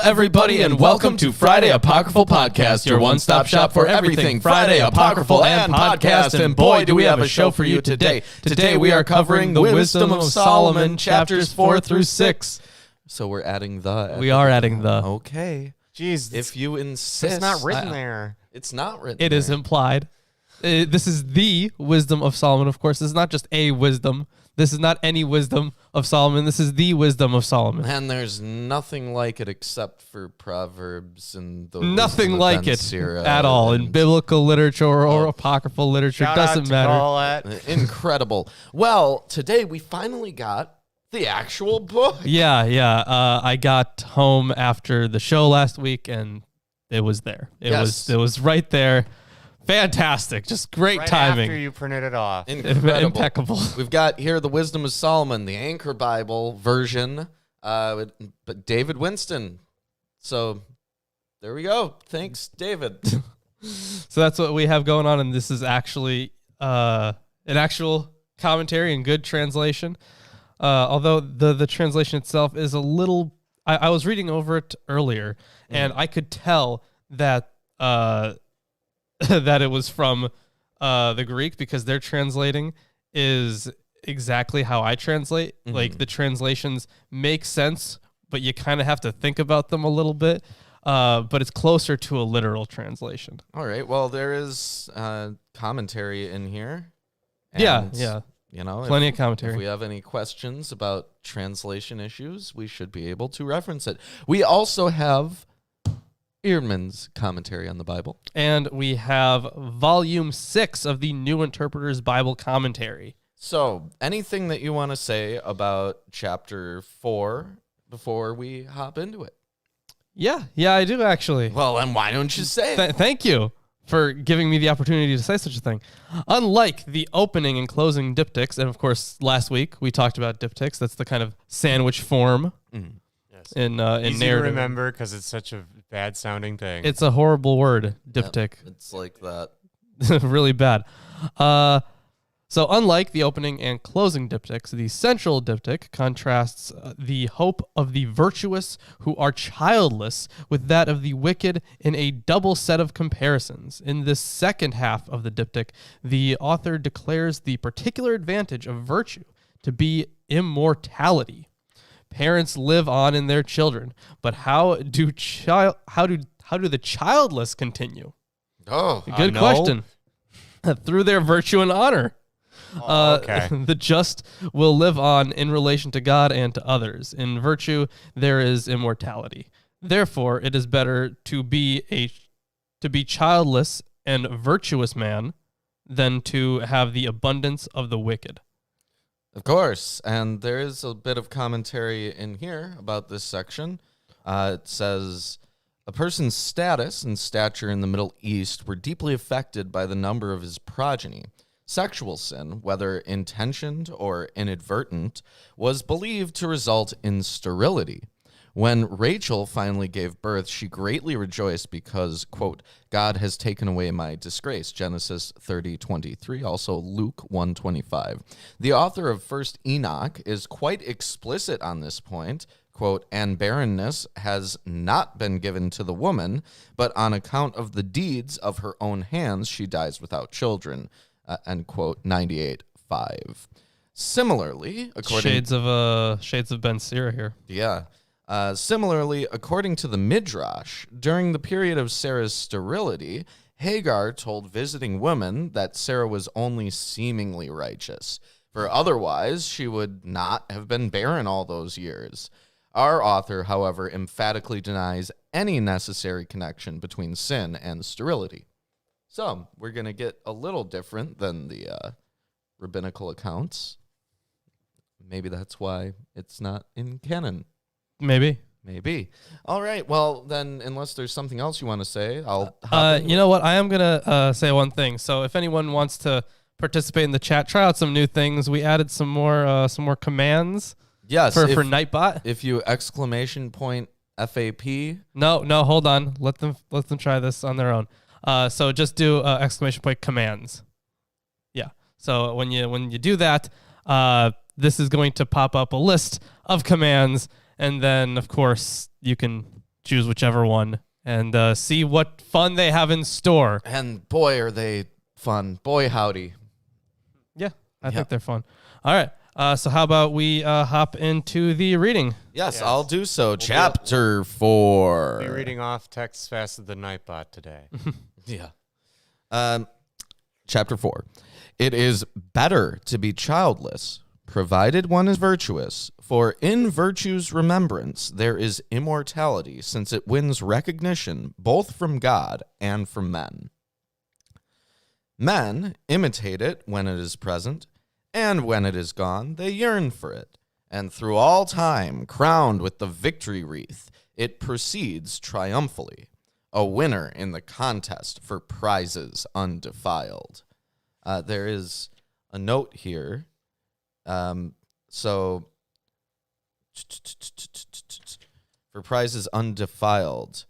everybody, and welcome to Friday Apocryphal Podcast, your one-stop shop for everything Friday Apocryphal and podcast. And boy, do we have a show for you today. Today we are covering the Wisdom of Solomon, chapters 4 through 6. So we're adding the. We are adding the. Okay. Jeez. If you insist. It's not written there. It's not written It there. is implied. This is the Wisdom of Solomon, of course. This is not just a wisdom. This is not any wisdom of Solomon. This is the Wisdom of Solomon. And there's nothing like it except for Proverbs and the Nothing like it Sirah at all in biblical literature or apocryphal literature. Shout Doesn't out to matter. Colette. Incredible. Well, today we finally got the actual book. Yeah. I got home after the show last week, and it was there. It was right there. Fantastic. Just great Right timing. after you printed it off. Incredible. Impeccable. We've got here the Wisdom of Solomon, the Anchor Bible version, but David Winston. So there we go. Thanks, David. So that's what we have going on, and this is actually an actual commentary and good translation. Although the translation itself is a little... I was reading over it earlier, and I could tell that... that it was from the Greek, because their translating is exactly how I translate. Mm-hmm. Like, the translations make sense, but you kind of have to think about them a little bit. But it's closer to a literal translation. All right. Well, there is commentary in here. Yeah. You know, Plenty of commentary. If we have any questions about translation issues, we should be able to reference it. We also have Ehrman's commentary on the Bible. And we have volume 6 of the New Interpreter's Bible Commentary. So, anything that you want to say about chapter 4 before we hop into it? Yeah, I do actually. Well, then why don't you say it? Thank you for giving me the opportunity to say such a thing. Unlike the opening and closing diptychs, and of course last week we talked about diptychs, that's the kind of sandwich form in Easy narrative. to remember because it's such a bad sounding thing. It's a horrible word, diptych. Yep, it's like that. Really bad. So unlike the opening and closing diptychs, the central diptych contrasts the hope of the virtuous who are childless with that of the wicked in a double set of comparisons. In this second half of the diptych, the author declares the particular advantage of virtue to be immortality. Parents live on in their children, but how do the childless continue? Oh, Good question. Through their virtue and honor. Okay. The just will live on in relation to God and to others. In virtue, there is immortality. Therefore, it is better to be childless and virtuous man than to have the abundance of the wicked. Of course, and there is a bit of commentary in here about this section. It says, a person's status and stature in the Middle East were deeply affected by the number of his progeny. Sexual sin, whether intentioned or inadvertent, was believed to result in sterility. When Rachel finally gave birth, she greatly rejoiced because, quote, God has taken away my disgrace, Genesis 30:23, also Luke 1:25. The author of 1st Enoch is quite explicit on this point, quote, and barrenness has not been given to the woman, but on account of the deeds of her own hands, she dies without children, end quote, 98:5. Similarly, according... Shades of Ben Sira here. Yeah. Similarly, according to the Midrash, during the period of Sarah's sterility, Hagar told visiting women that Sarah was only seemingly righteous, for otherwise she would not have been barren all those years. Our author, however, emphatically denies any necessary connection between sin and sterility. So, we're going to get a little different than the rabbinical accounts. Maybe that's why it's not in canon. Maybe. All right. Well, then, unless there's something else you want to say, I'll... You know what? I am going to say one thing. So if anyone wants to participate in the chat, try out some new things. We added some more commands yes, for Nightbot. If you exclamation point FAP... No, hold on. Let them try this on their own. So just do exclamation point commands. Yeah. So when you do that, this is going to pop up a list of commands, and then, of course, you can choose whichever one and see what fun they have in store. And boy, are they fun. Boy, howdy. Yeah, I think they're fun. All right. So how about we hop into the reading? Yes, I'll do so. Chapter 4. Be reading off text faster than Nightbot today. Yeah. Chapter 4. It is better to be childless, provided one is virtuous, for in virtue's remembrance there is immortality, since it wins recognition both from God and from men. Men imitate it when it is present, and when it is gone, they yearn for it. And through all time, crowned with the victory wreath, it proceeds triumphantly, a winner in the contest for prizes undefiled. There is a note here. So, for prizes undefiled,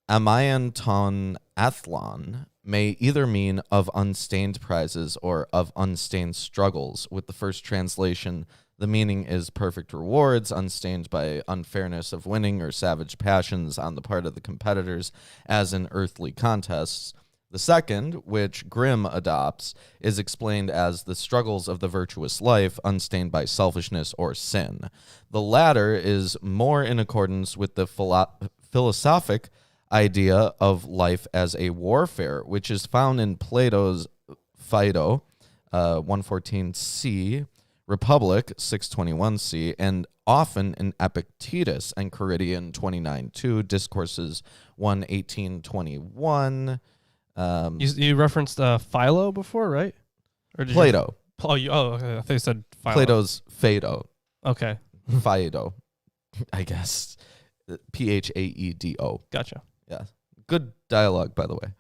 Amianton Athlon may either mean of unstained prizes or of unstained struggles. With the first translation, the meaning is perfect rewards, unstained by unfairness of winning or savage passions on the part of the competitors, as in earthly contests. The second, which Grimm adopts, is explained as the struggles of the virtuous life, unstained by selfishness or sin. The latter is more in accordance with the philosophic idea of life as a warfare, which is found in Plato's Phaedo, 114c, Republic, 621c, and often in Epictetus and Enchiridion 29.2, Discourses 1:18-21. You referenced Philo before, right? Or did Plato. Okay. I think you said Philo. Plato's Phaedo. Okay. Phaedo, I guess. Phaedo. Gotcha. Yeah. Good dialogue, by the way.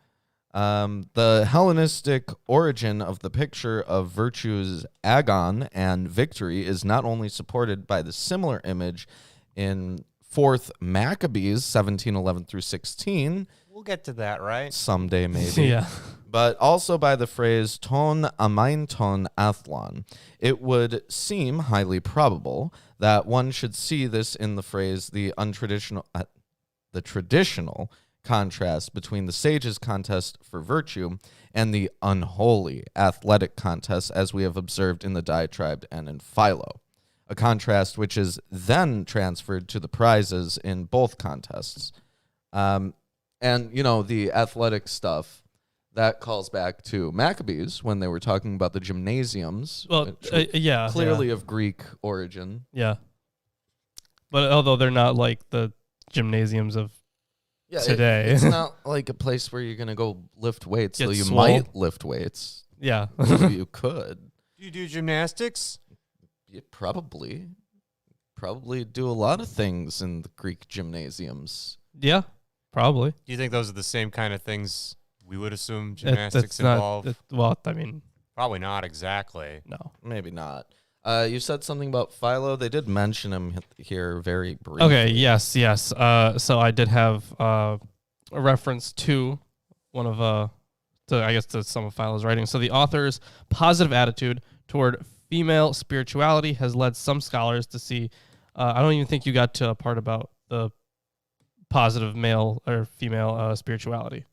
The Hellenistic origin of the picture of virtue's agon and victory is not only supported by the similar image in 4th Maccabees, 17:11-16. We'll get to that, right? Someday, maybe. Yeah. But also by the phrase ton amainton athlon. It would seem highly probable that one should see this in the phrase the traditional contrast between the sages' contest for virtue and the unholy athletic contest, as we have observed in the diatribe and in Philo, a contrast which is then transferred to the prizes in both contests. And, you know, the athletic stuff, that calls back to Maccabees when they were talking about the gymnasiums. Well, Clearly of Greek origin. Yeah. But although they're not like the gymnasiums of today. It's not like a place where you're going to go lift weights, so you swole. might lift weights. Yeah. You could. Do you do gymnastics? You probably do a lot of things in the Greek gymnasiums. Yeah, probably. Do you think those are the same kind of things we would assume gymnastics involve? Probably not exactly. No. Maybe not. You said something about Philo. They did mention him here very briefly. Okay, yes. So I did have a reference to one of to some of Philo's writings. So the author's positive attitude toward female spirituality has led some scholars to see. I don't even think you got to a part about the positive male or female spirituality.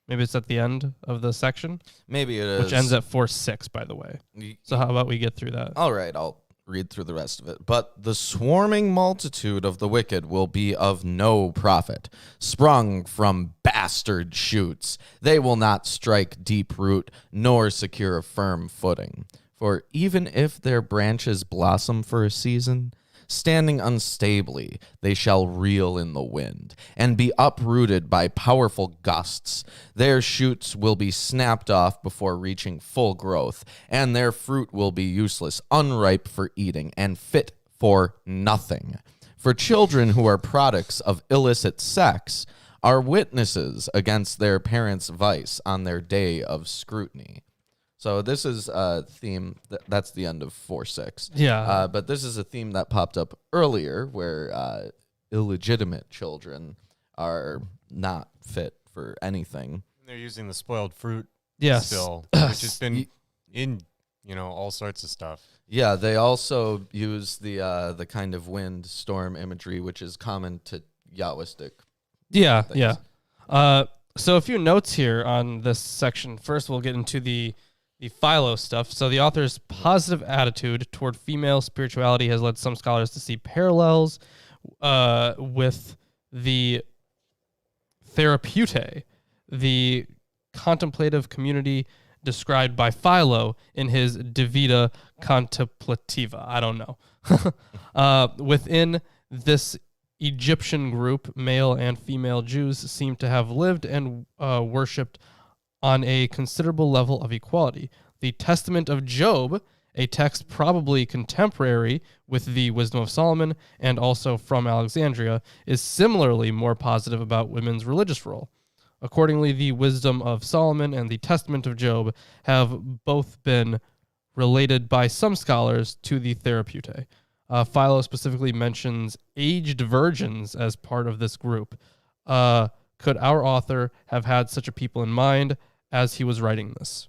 Maybe it's at the end of the section. Maybe it is. Which ends at 4:6, by the way. So how about we get through that? All right, I'll read through the rest of it. But the swarming multitude of the wicked will be of no profit, sprung from bastard shoots. They will not strike deep root, nor secure a firm footing. For even if their branches blossom for a season, standing unstably, they shall reel in the wind and be uprooted by powerful gusts. Their shoots will be snapped off before reaching full growth, and their fruit will be useless, unripe for eating, and fit for nothing. For children who are products of illicit sex are witnesses against their parents' vice on their day of scrutiny. So this is a theme, that's the end of 4:6. Yeah. But this is a theme that popped up earlier where illegitimate children are not fit for anything. They're using the spoiled fruit still, which has been in, all sorts of stuff. Yeah, they also use the kind of wind storm imagery, which is common to Yahwistic. Yeah, things. yeah. So a few notes here on this section. First, we'll get into the philo stuff. So the author's positive attitude toward female spirituality has led some scholars to see parallels with the therapeutae, the contemplative community described by Philo in his De Vita Contemplativa. I don't know. Within this Egyptian group, male and female Jews seem to have lived and worshipped on a considerable level of equality. The Testament of Job, a text probably contemporary with the Wisdom of Solomon and also from Alexandria, is similarly more positive about women's religious role. Accordingly, the Wisdom of Solomon and the Testament of Job have both been related by some scholars to the therapeutae. Philo specifically mentions aged virgins as part of this group. Could our author have had such a people in mind as he was writing this?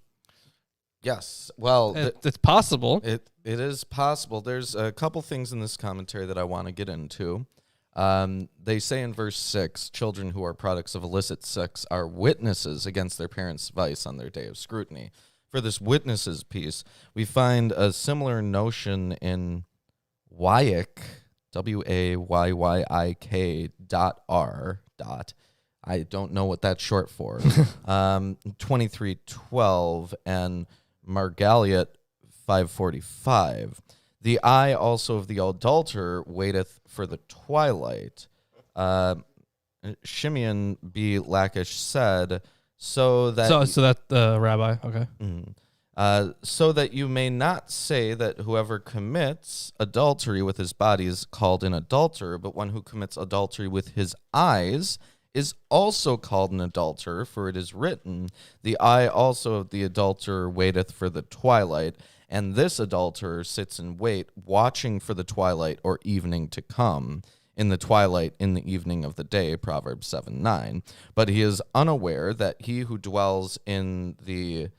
Yes. Well, it's possible. It is possible. There's a couple things in this commentary that I want to get into. They say in verse 6, children who are products of illicit sex are witnesses against their parents' vice on their day of scrutiny. For this witnesses piece, we find a similar notion in Wayik, WAYYIK.R. I don't know what that's short for. 2312 and Margaliot 545. The eye also of the adulterer waiteth for the twilight. Shimeon B. Lachish said, so that the rabbi, okay. So that you may not say that whoever commits adultery with his body is called an adulterer, but one who commits adultery with his eyes is also called an adulterer, for it is written, the eye also of the adulterer waiteth for the twilight, and this adulterer sits in wait, watching for the twilight or evening to come. In the twilight, in the evening of the day, Proverbs 7:9. But he is unaware that he who dwells in the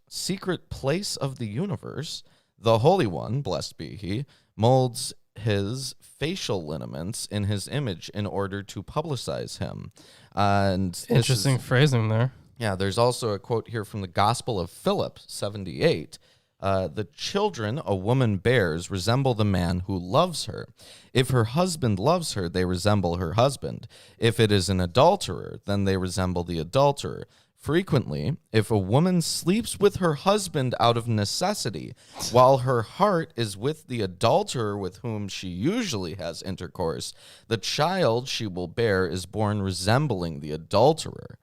secret place of the universe, the Holy One, blessed be he, molds his facial lineaments in his image in order to publicize him. And interesting phrasing there. Yeah, there's also a quote here from the Gospel of Philip, 78. The children a woman bears resemble the man who loves her. If her husband loves her, they resemble her husband. If it is an adulterer, then they resemble the adulterer. Frequently, if a woman sleeps with her husband out of necessity, while her heart is with the adulterer with whom she usually has intercourse, the child she will bear is born resembling the adulterer.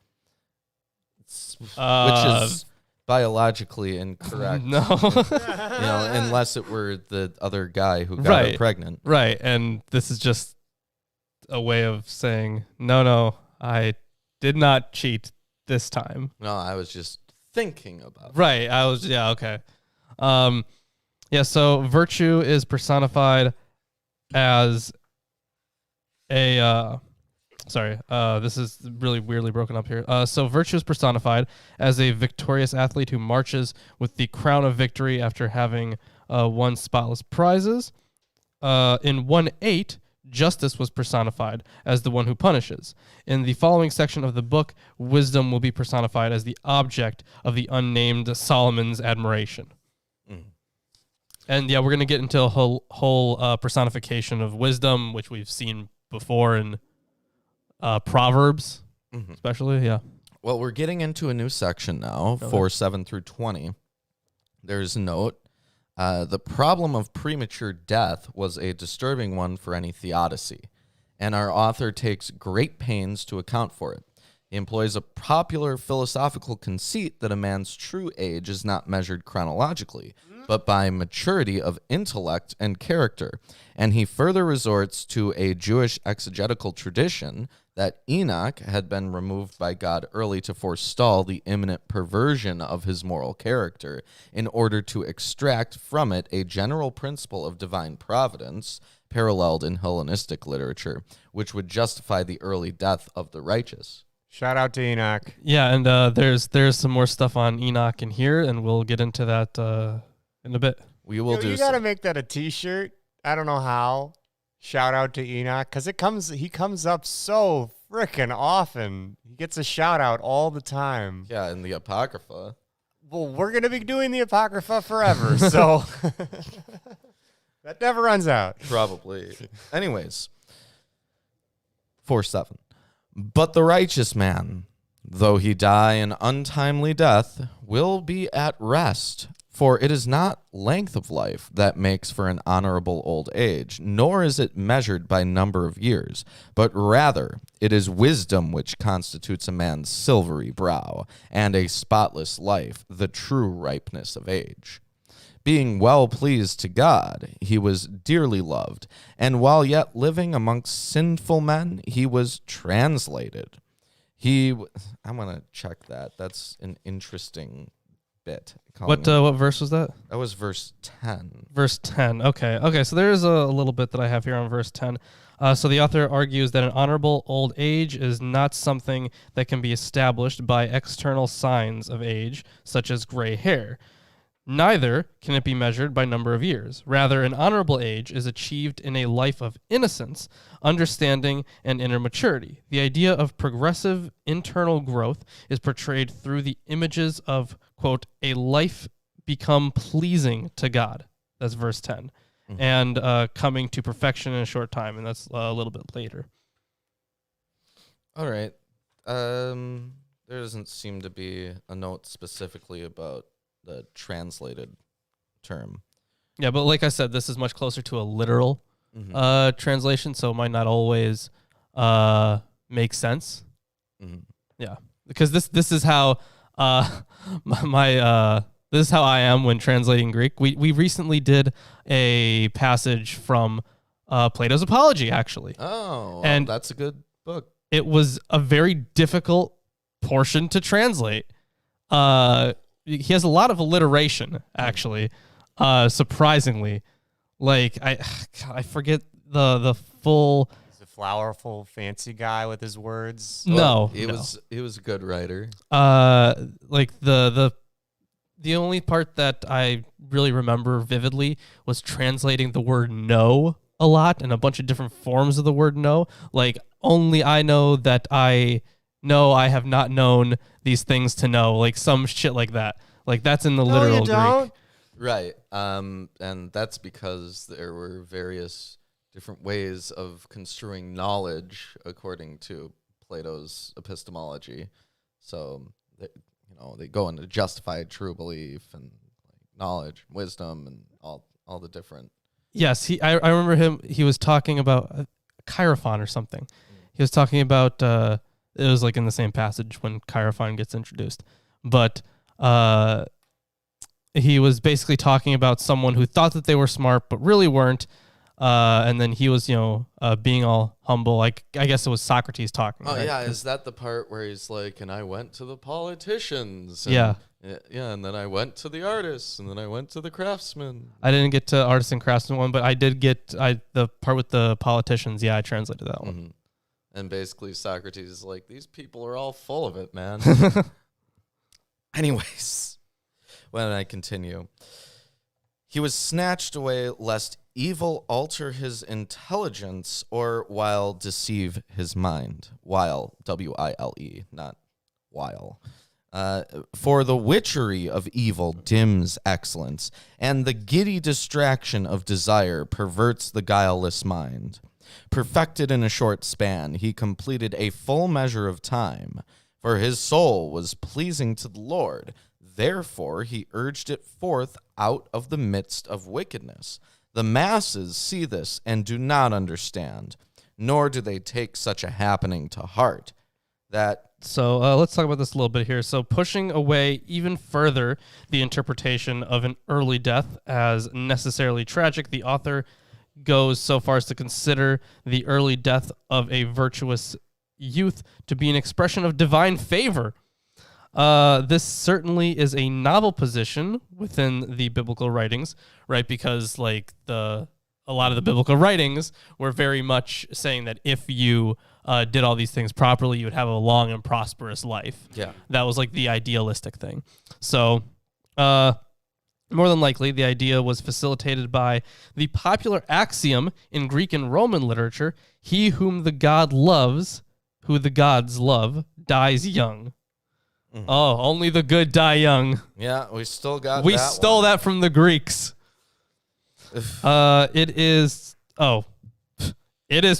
Which is biologically incorrect. No. Unless it were the other guy who got her pregnant. Right, and this is just a way of saying, no, I did not cheat this time. No, I was just thinking about it. Right, okay. So virtue is personified as a... this is really weirdly broken up here. So virtue is personified as a victorious athlete who marches with the crown of victory after having won spotless prizes. In 1:8, justice was personified as the one who punishes. In the following section of the book, wisdom will be personified as the object of the unnamed Solomon's admiration. And we're going to get into a whole personification of wisdom, which we've seen before in Proverbs, especially, yeah. Well, we're getting into a new section now, 4:7 through 20. There's a note. The problem of premature death was a disturbing one for any theodicy, and our author takes great pains to account for it. He employs a popular philosophical conceit that a man's true age is not measured chronologically, but by maturity of intellect and character. And he further resorts to a Jewish exegetical tradition that Enoch had been removed by God early to forestall the imminent perversion of his moral character in order to extract from it a general principle of divine providence paralleled in Hellenistic literature, which would justify the early death of the righteous. Shout out to Enoch. Yeah, and there's some more stuff on Enoch in here, and we'll get into that in a bit. We will do. You got to make that a T-shirt. I don't know how. shout out to Enoch because he comes up so freaking often. He gets a shout out all the time. Yeah, in the Apocrypha. Well, we're going to be doing the Apocrypha forever, so that never runs out. Probably. Anyways, 4:7. But the righteous man, though he die an untimely death, will be at rest. For it is not length of life that makes for an honorable old age, nor is it measured by number of years, but rather it is wisdom which constitutes a man's silvery brow, and a spotless life, the true ripeness of age. Being well pleased to God, he was dearly loved, and while yet living amongst sinful men, he was translated. I'm going to check that. That's an interesting bit. What verse was that? That was verse 10. Verse 10. Okay. So there is a little bit that I have here on verse 10. So the author argues that an honorable old age is not something that can be established by external signs of age, such as gray hair. Neither can it be measured by number of years. Rather, an honorable age is achieved in a life of innocence, understanding, and inner maturity. The idea of progressive internal growth is portrayed through the images of, quote, a life become pleasing to God. That's verse 10. Mm-hmm. And coming to perfection in a short time, and that's a little bit later. All right. There doesn't seem to be a note specifically about the translated term. Yeah, but like I said, this is much closer to a literal translation, so it might not always make sense. Mm-hmm. Yeah, because this is how this is how I am when translating Greek. We recently did a passage from Plato's Apology, actually. Oh, and that's a good book. It was a very difficult portion to translate. He has a lot of alliteration, actually, surprisingly. Like, I forget the full... He's a flowerful, fancy guy with his words. No. He was a good writer. Like, the only part that I really remember vividly was translating the word no a lot and a bunch of different forms of the word no. Like, only I know that I... No, I have not known these things to know, like some shit like that. Like that's in the literal Greek. Right. And that's because there were various different ways of construing knowledge according to Plato's epistemology. So, they go into justified true belief and knowledge, wisdom, and all the different. Yes, I remember he was talking about Chaerephon or something. He was talking about... it was like in the same passage when Chaerephon gets introduced. But he was basically talking about someone who thought that they were smart but really weren't. And then he was, being all humble. Like, I guess it was Socrates talking. Oh, right? yeah. Is that the part where he's like, and I went to the politicians. And, yeah. Yeah, and then I went to the artists, and then I went to the craftsmen. I didn't get to artists and craftsmen one, but I did get the part with the politicians. Yeah, I translated that one. Mm-hmm. And basically Socrates is like, these people are all full of it, man. Anyways, when I continue. He was snatched away lest evil alter his intelligence or while deceive his mind. While, W-I-L-E, not while. For the witchery of evil dims excellence, and the giddy distraction of desire perverts the guileless mind. Perfected in a short span, he completed a full measure of time, for his soul was pleasing to the Lord. Therefore, he urged it forth out of the midst of wickedness. The masses see this and do not understand, nor do they take such a happening to heart. So let's talk about this a little bit here. So pushing away even further the interpretation of an early death as necessarily tragic, the author goes so far as to consider the early death of a virtuous youth to be an expression of divine favor. This certainly is a novel position within the biblical writings, right? Because a lot of the biblical writings were very much saying that if you did all these things properly, you would have a long and prosperous life. Yeah, that was like the idealistic thing. So More than likely, the idea was facilitated by the popular axiom in Greek and Roman literature, he whom the god loves, who the gods love, dies young. Oh, only the good die young. Yeah, we still got We that stole one. that from the Greeks. It is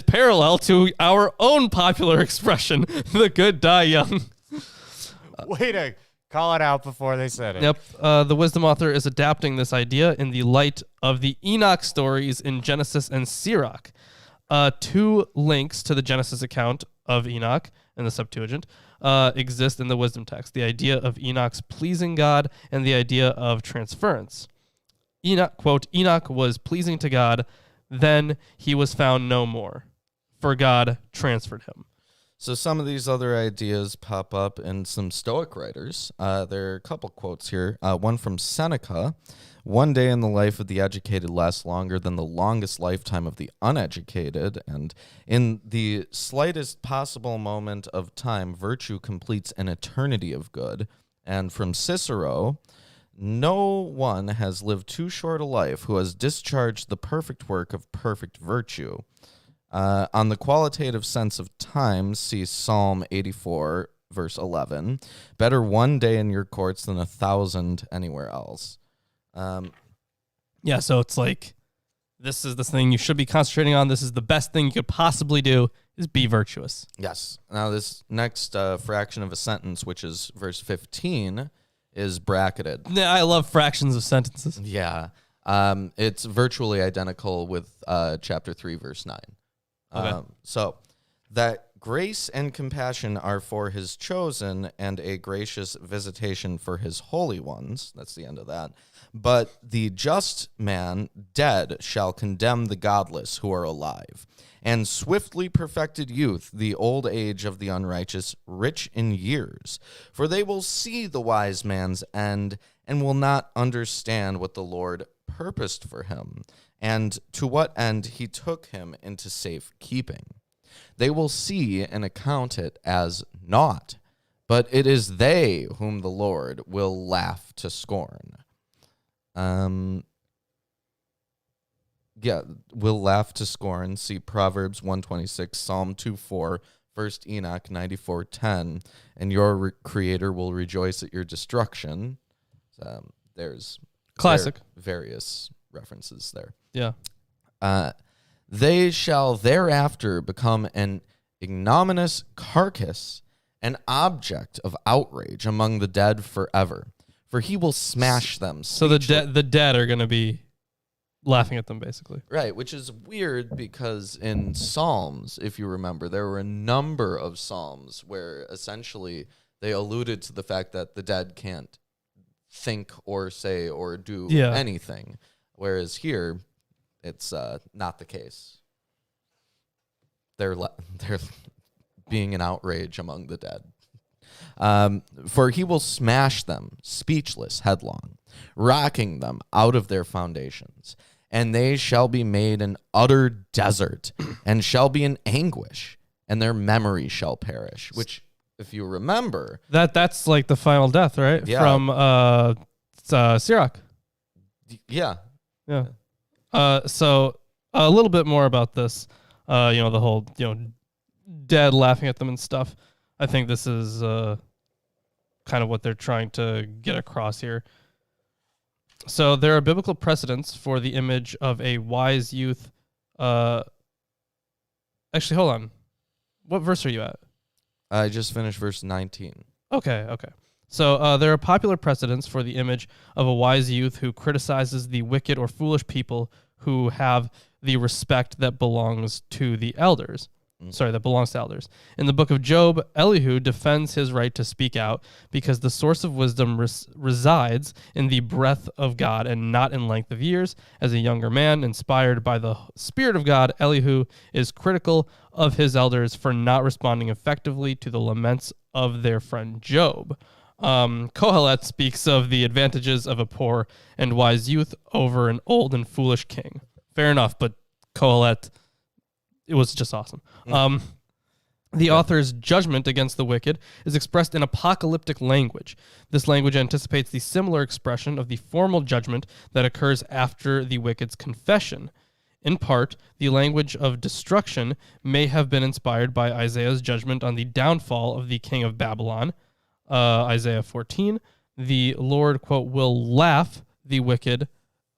parallel to our own popular expression, the good die young. Way to call it out before they said it. Yep. The wisdom author is adapting this idea in the light of the Enoch stories in Genesis and Sirach. Two links to the Genesis account of Enoch in the Septuagint exist in the wisdom text. The idea of Enoch's pleasing God and the idea of transference. Enoch, quote, Enoch was pleasing to God, then he was found no more, for God transferred him. So some of these other ideas pop up in some Stoic writers. There are a couple quotes here. One from Seneca. One day in the life of the educated lasts longer than the longest lifetime of the uneducated. And in the slightest possible moment of time, virtue completes an eternity of good. And from Cicero, no one has lived too short a life who has discharged the perfect work of perfect virtue. On the qualitative sense of time, see Psalm 84, verse 11. Better one day in your courts than 1,000 anywhere else. Yeah, so it's like, this is the thing you should be concentrating on. This is the best thing you could possibly do, is be virtuous. Yes. Now this next fraction of a sentence, which is verse 15, is bracketed. Yeah, I love fractions of sentences. Yeah. It's virtually identical with chapter 3, verse 9. Okay. So that grace and compassion are for his chosen and a gracious visitation for his holy ones. That's the end of that. But the just man dead shall condemn the godless who are alive. And swiftly perfected youth, the old age of the unrighteous, rich in years. For they will see the wise man's end and will not understand what the Lord purposed for him, and to what end he took him into safe keeping. They will see and account it as naught, but it is they whom the Lord will laugh to scorn. Will laugh to scorn. See Proverbs 126, Psalm 2:4, 1 Enoch 94:10, and your Creator will rejoice at your destruction. There's Classic. Various references there. Yeah. They shall thereafter become an ignominious carcass, an object of outrage among the dead forever. For he will smash them. So the dead are going to be laughing at them, basically. Right, which is weird because in Psalms, if you remember, there were a number of Psalms where essentially they alluded to the fact that the dead can't think or say or do anything. Whereas here, it's not the case. They're being an outrage among the dead. For he will smash them, speechless, headlong, rocking them out of their foundations. And they shall be made an utter desert, and shall be in anguish, and their memory shall perish. Which, if you remember... That's like the final death, right? Yeah. From Sirach. Yeah. Yeah. So a little bit more about this, the whole, dead laughing at them and stuff. I think this is kind of what they're trying to get across here. So there are biblical precedents for the image of a wise youth. Actually, hold on. What verse are you at? I just finished verse 19. Okay. So there are popular precedents for the image of a wise youth who criticizes the wicked or foolish people who have the respect that belongs to the elders. That belongs to elders. In the book of Job, Elihu defends his right to speak out because the source of wisdom resides in the breath of God and not in length of years. As a younger man, inspired by the Spirit of God, Elihu is critical of his elders for not responding effectively to the laments of their friend Job. Kohelet speaks of the advantages of a poor and wise youth over an old and foolish king. Fair enough, but Kohelet, it was just awesome. The author's judgment against the wicked is expressed in apocalyptic language. This language anticipates the similar expression of the formal judgment that occurs after the wicked's confession. In part, the language of destruction may have been inspired by Isaiah's judgment on the downfall of the king of Babylon, Isaiah 14. The Lord, quote, will laugh the wicked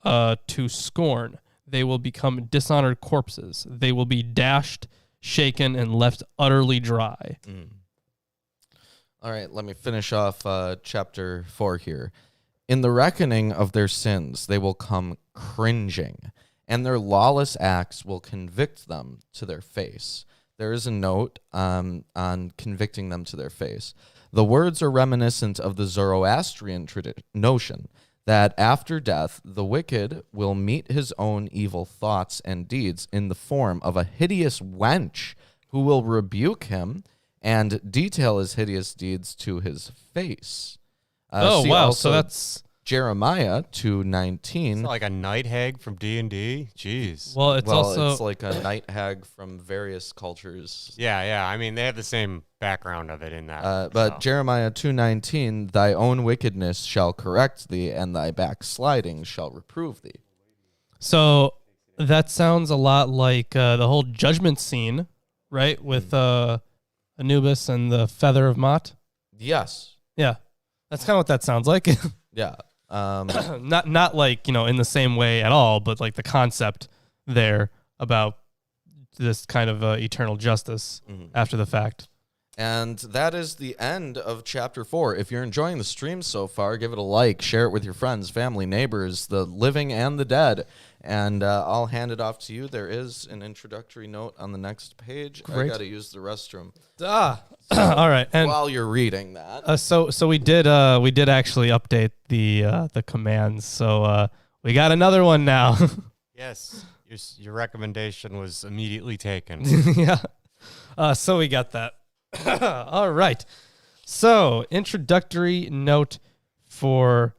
to scorn. They will become dishonored corpses. They will be dashed, shaken, and left utterly dry. All right, let me finish off chapter 4 here. In the reckoning of their sins, they will come cringing, and their lawless acts will convict them to their face. There is a note on convicting them to their face. The words are reminiscent of the Zoroastrian notion that after death, the wicked will meet his own evil thoughts and deeds in the form of a hideous wench who will rebuke him and detail his hideous deeds to his face. Wow. So that's Jeremiah 2:19. It's like a night hag from D&D. Jeez. well. It's also it's like a night hag from various cultures. Yeah. I mean, they have the same background of it in that. But Jeremiah 2:19, thy own wickedness shall correct thee, and thy backsliding shall reprove thee. so that sounds a lot like the whole judgment scene, right? With Anubis and the feather of Mot. Yes. Yeah, that's kind of what that sounds like. Yeah. Not like, in the same way at all, but like the concept there about this kind of eternal justice after the fact. And that is the end of chapter 4. If you're enjoying the stream so far, give it a like, share it with your friends, family, neighbors, the living and the dead. And I'll hand it off to you. There is an introductory note on the next page. Great. I got to use the restroom. All right. And while you're reading that. so we did actually update the commands. So we got another one now. Yes. Your recommendation was immediately taken. Yeah. So we got that. All right. So introductory note for,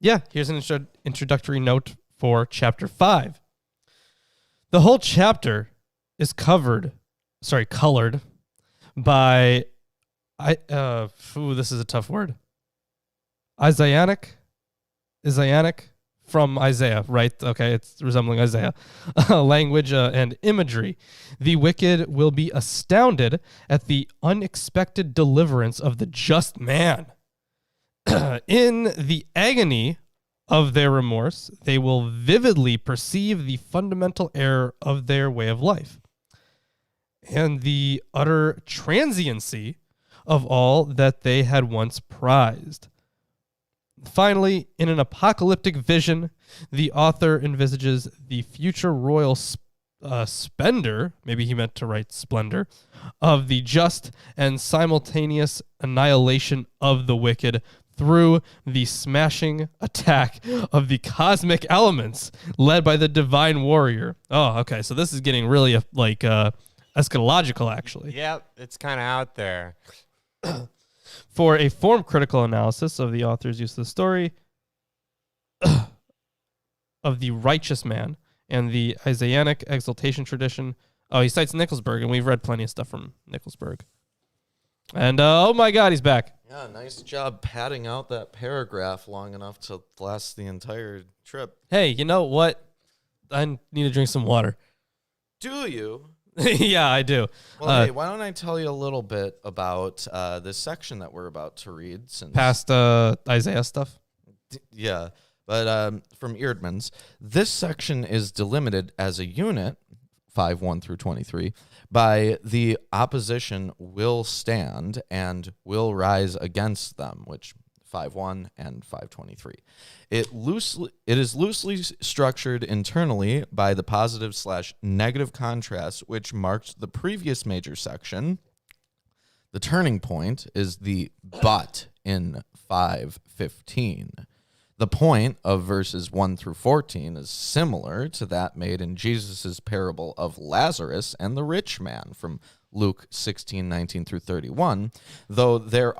here's an introductory note for chapter 5. The whole chapter is colored by, this is a tough word. Isaianic from Isaiah, right? Okay, it's resembling Isaiah. Language and imagery. The wicked will be astounded at the unexpected deliverance of the just man. In the agony of their remorse, they will vividly perceive the fundamental error of their way of life and the utter transiency of all that they had once prized. Finally, in an apocalyptic vision, the author envisages the future royal spender, maybe he meant to write splendor, of the just and simultaneous annihilation of the wicked through the smashing attack of the cosmic elements led by the divine warrior. Oh, okay, so this is getting really eschatological, actually. Yep, it's kind of out there. For a form critical analysis of the author's use of the story of the righteous man and the Isaianic exaltation tradition. Oh, he cites Nicholsburg, and we've read plenty of stuff from Nicholsburg. And oh my God, he's back. Yeah, nice job padding out that paragraph long enough to last the entire trip. Hey, you know what? I need to drink some water. Do you? Yeah, I do. Well, hey, why don't I tell you a little bit about this section that we're about to read? Since Past Isaiah stuff? Yeah, but from Eerdmans, this section is delimited as a unit, 5:1 through 23, by the opposition will stand and will rise against them, which 5:1 and 5:23. It is loosely structured internally by the positive/negative contrast, which marked the previous major section. The turning point is the but in 5:15. The point of verses 1 through 14 is similar to that made in Jesus' parable of Lazarus and the rich man from Luke 16:19 through 31, though the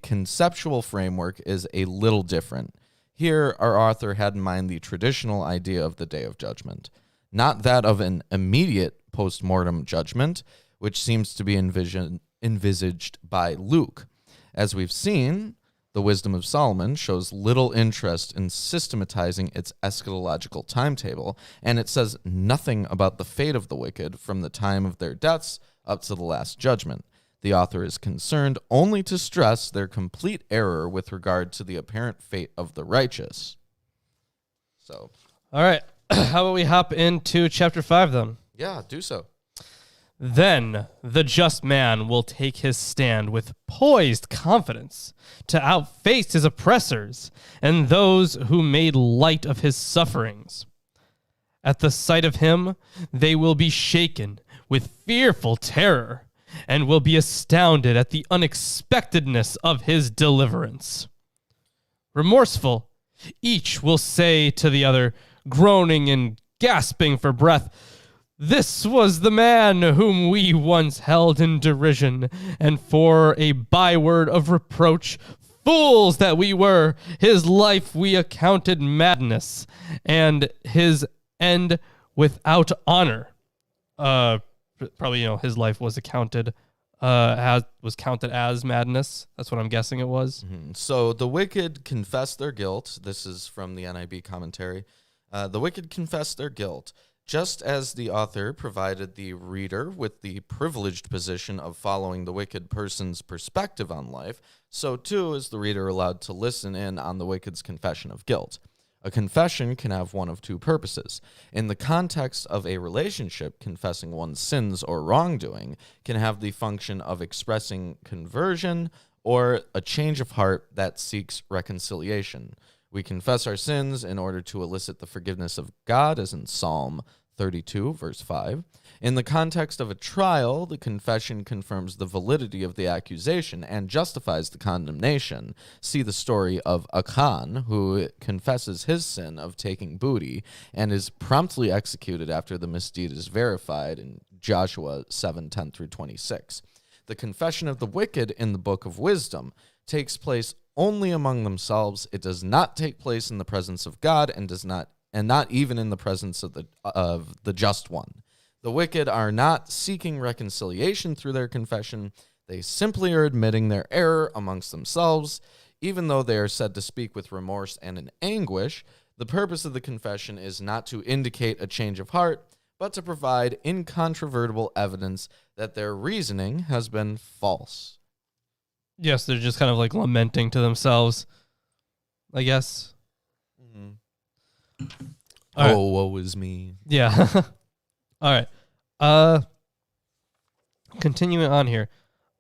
conceptual framework is a little different. Here, our author had in mind the traditional idea of the Day of Judgment, not that of an immediate post-mortem judgment, which seems to be envisaged by Luke. As we've seen, the Wisdom of Solomon shows little interest in systematizing its eschatological timetable, and it says nothing about the fate of the wicked from the time of their deaths up to the last judgment. The author is concerned only to stress their complete error with regard to the apparent fate of the righteous. So, All right. How about we hop into chapter 5 then? yeah, do so. Then the just man will take his stand with poised confidence to outface his oppressors and those who made light of his sufferings. At the sight of him, they will be shaken with fearful terror and will be astounded at the unexpectedness of his deliverance. Remorseful, each will say to the other, groaning and gasping for breath, "This was the man whom we once held in derision, and for a byword of reproach, fools that we were, his life we accounted madness, and his end without honor." Probably, his life was counted as madness. That's what I'm guessing it was. So the wicked confess their guilt. This is from the NIV commentary. The wicked confess their guilt, just as the author provided the reader with the privileged position of following the wicked person's perspective on life, so too is the reader allowed to listen in on the wicked's confession of guilt. A confession can have one of two purposes. In the context of a relationship, confessing one's sins or wrongdoing can have the function of expressing conversion or a change of heart that seeks reconciliation. We confess our sins in order to elicit the forgiveness of God, as in Psalm 32, verse 5. In the context of a trial, the confession confirms the validity of the accusation and justifies the condemnation. See the story of Achan, who confesses his sin of taking booty and is promptly executed after the misdeed is verified in Joshua 7:10 through 26. The confession of the wicked in the Book of Wisdom takes place only among themselves. It does not take place in the presence of God and not even in the presence of the just one. The wicked are not seeking reconciliation through their confession. They simply are admitting their error amongst themselves. Even though they are said to speak with remorse and in anguish, the purpose of the confession is not to indicate a change of heart, but to provide incontrovertible evidence that their reasoning has been false. Yes, they're just kind of like lamenting to themselves, I guess. Mm-hmm. All right. Woe is me. Yeah. All right. Continuing on here.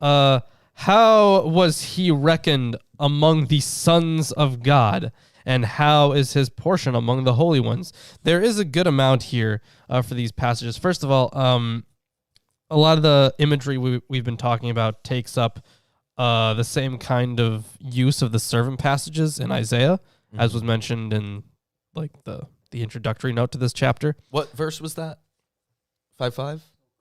How was he reckoned among the sons of God, and how is his portion among the holy ones? There is a good amount here for these passages. First of all, a lot of the imagery we've been talking about takes up the same kind of use of the servant passages in Isaiah, as was mentioned in like the introductory note to this chapter. What verse was that? 5:5?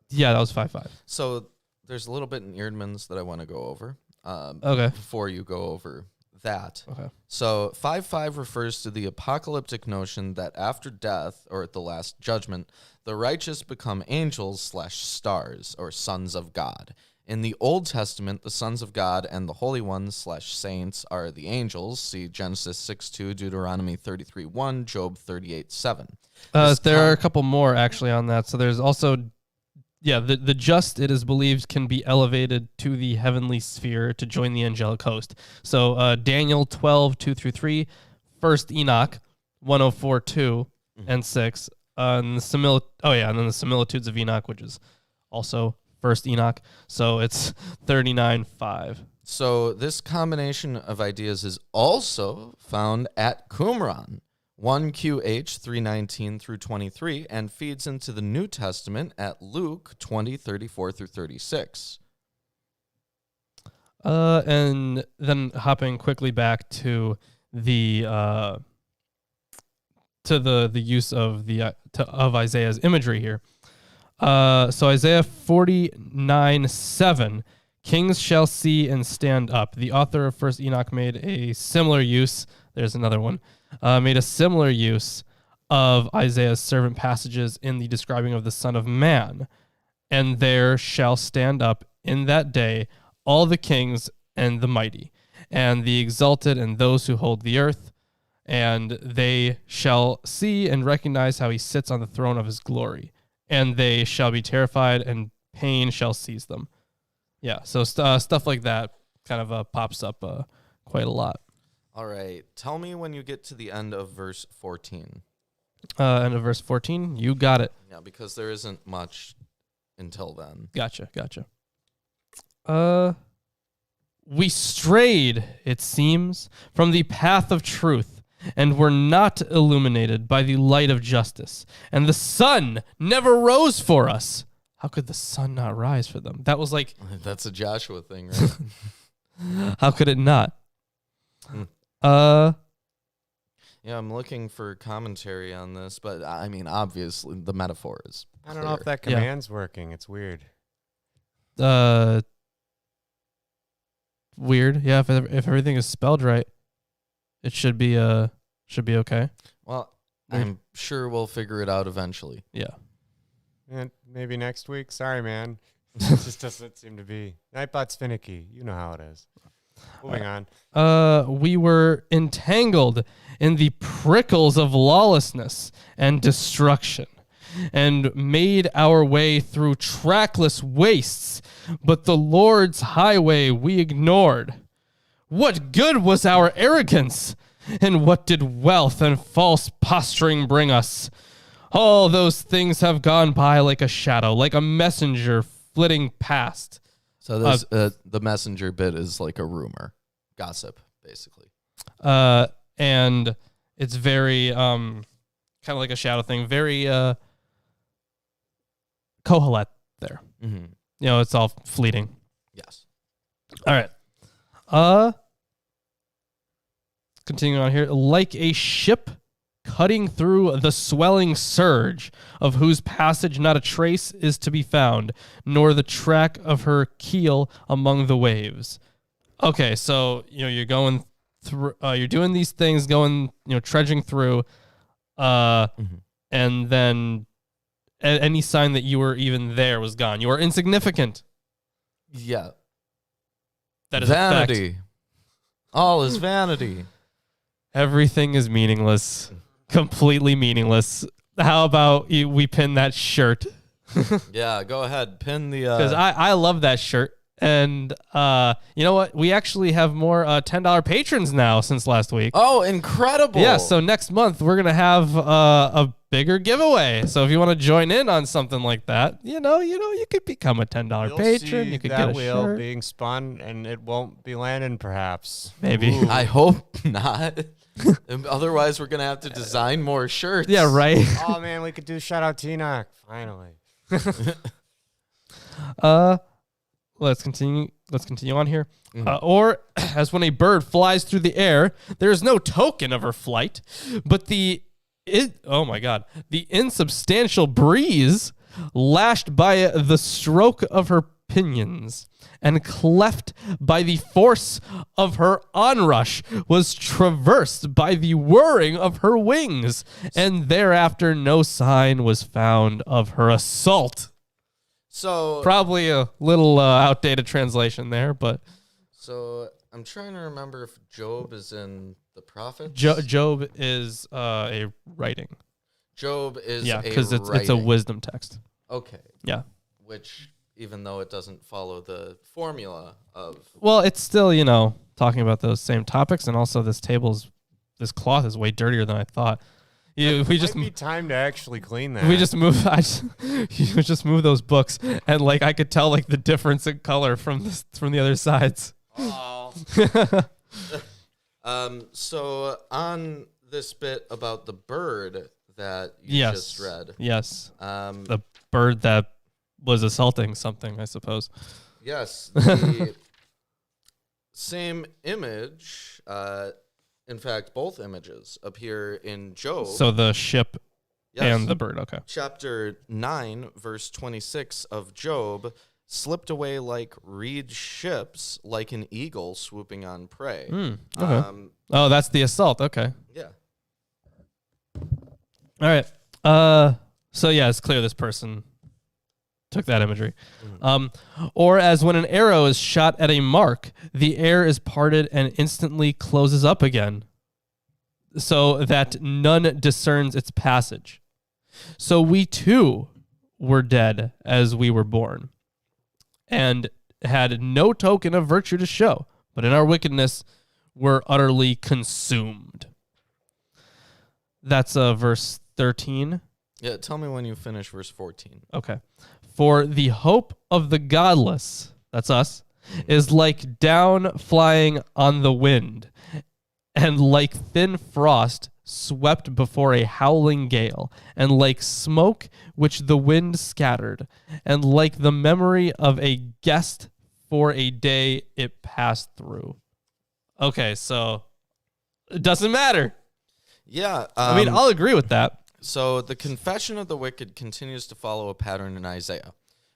Yeah, that was 5:5. So there's a little bit in Eerdmans that I want to go over Okay. before you go over that. Okay. So 5:5 refers to the apocalyptic notion that after death, or at the last judgment, the righteous become angels/stars, or sons of God. In the Old Testament, the sons of God and the holy ones/saints are the angels. See Genesis 6:2, Deuteronomy 33:1, Job 38:7. There are a couple more actually on that. So there's also, the just, it is believed, can be elevated to the heavenly sphere to join the angelic host. So Daniel 12:2 through 3, 1 Enoch 104:2 and 6, and then the similitudes of Enoch, which is also 1 Enoch. So it's 39:5. So this combination of ideas is also found at Qumran, 1QH 3:19 through 23, and feeds into the New Testament at Luke 20:34 through 36. And then hopping quickly back to the use of of Isaiah's imagery here. So Isaiah 49:7, kings shall see and stand up. The author of 1 Enoch made a similar use. There's another one. Made a similar use of Isaiah's servant passages in the describing of the Son of Man. and there shall stand up in that day all the kings and the mighty, and the exalted and those who hold the earth, and they shall see and recognize how he sits on the throne of his glory, and they shall be terrified, and pain shall seize them. Yeah, so stuff like that kind of pops up quite a lot. All right. Tell me when you get to the end of verse 14. End of verse 14, you got it. Yeah, because there isn't much until then. Gotcha. We strayed, it seems, from the path of truth, and were not illuminated by the light of justice. And the sun never rose for us. How could the sun not rise for them? That was like... That's a Joshua thing, right? How could it not? Yeah, I'm looking for commentary on this, but I mean, obviously, the metaphor is I don't know if clear. that command's working. It's weird. Weird. Yeah, if everything is spelled right, it should be okay. Well, Weird. I'm sure we'll figure it out eventually. Yeah. And maybe next week. Sorry, man. It just doesn't seem to be. Nightbot's finicky. You know how it is. Moving on. We were entangled in the prickles of lawlessness and destruction, and made our way through trackless wastes, but the Lord's highway we ignored. What good was our arrogance? And what did wealth and false posturing bring us? All those things have gone by like a shadow, like a messenger flitting past. So this, the messenger bit is like a rumor, gossip, basically. And it's very kind of like a shadow thing, very Kohelet there. Mm-hmm. You know, it's all fleeting. Yes. All right. Continuing on here, like a ship cutting through the swelling surge, of whose passage not a trace is to be found, nor the track of her keel among the waves. Okay, so you're going through, you're doing these things, going trudging through, and then any sign that you were even there was gone. You are insignificant. Yeah. That is vanity. Vanity. All is vanity. Everything is meaningless. Completely meaningless. How about we pin that shirt? Yeah, go ahead. Pin the... Because I love that shirt. And you know what? We actually have more $10 patrons now since last week. Oh, incredible. Yeah, so next month we're going to have a bigger giveaway. So if you want to join in on something like that, you could become a $10 patron. You could get a wheel shirt. being spun, and it won't be landing, perhaps. Maybe. Ooh. I hope not. Otherwise, we're going to have to design more shirts. Yeah, right. Oh, man, we could do Shout Out T-Knock, finally. Let's continue on here. Or, as when a bird flies through the air, there is no token of her flight, but the insubstantial breeze, lashed by the stroke of her pinions, and cleft by the force of her onrush, was traversed by the whirring of her wings, and thereafter no sign was found of her assault. So Probably a little outdated translation there, but... So I'm trying to remember if Job is in the prophets. Job is a writing. Job is because it's a wisdom text. Okay. Yeah. Which, even though it doesn't follow the formula of... Well, it's still, talking about those same topics, and also this cloth is way dirtier than I thought. Might be time to actually clean that. We just move. You just move those books, and I could tell the difference in color from the other sides. Oh. So on this bit about the bird that you just read. Yes. The bird that was assaulting something, I suppose. Yes. The same image. In fact, both images appear in Job. So the ship and the bird. Okay. Chapter 9, verse 26 of Job, slipped away like reed ships, like an eagle swooping on prey. Okay. That's the assault. Okay. Yeah. All right. So yeah, it's clear this person took that imagery. Or as when an arrow is shot at a mark, the air is parted and instantly closes up again, so that none discerns its passage. So we too were dead as we were born, and had no token of virtue to show, but in our wickedness were utterly consumed. That's verse 13. Yeah, tell me when you finish verse 14. Okay. For the hope of the godless, that's us, is like down flying on the wind, and like thin frost swept before a howling gale, and like smoke which the wind scattered, and like the memory of a guest for a day it passed through. Okay, so it doesn't matter. Yeah. I mean, I'll agree with that. So the confession of the wicked continues to follow a pattern in Isaiah.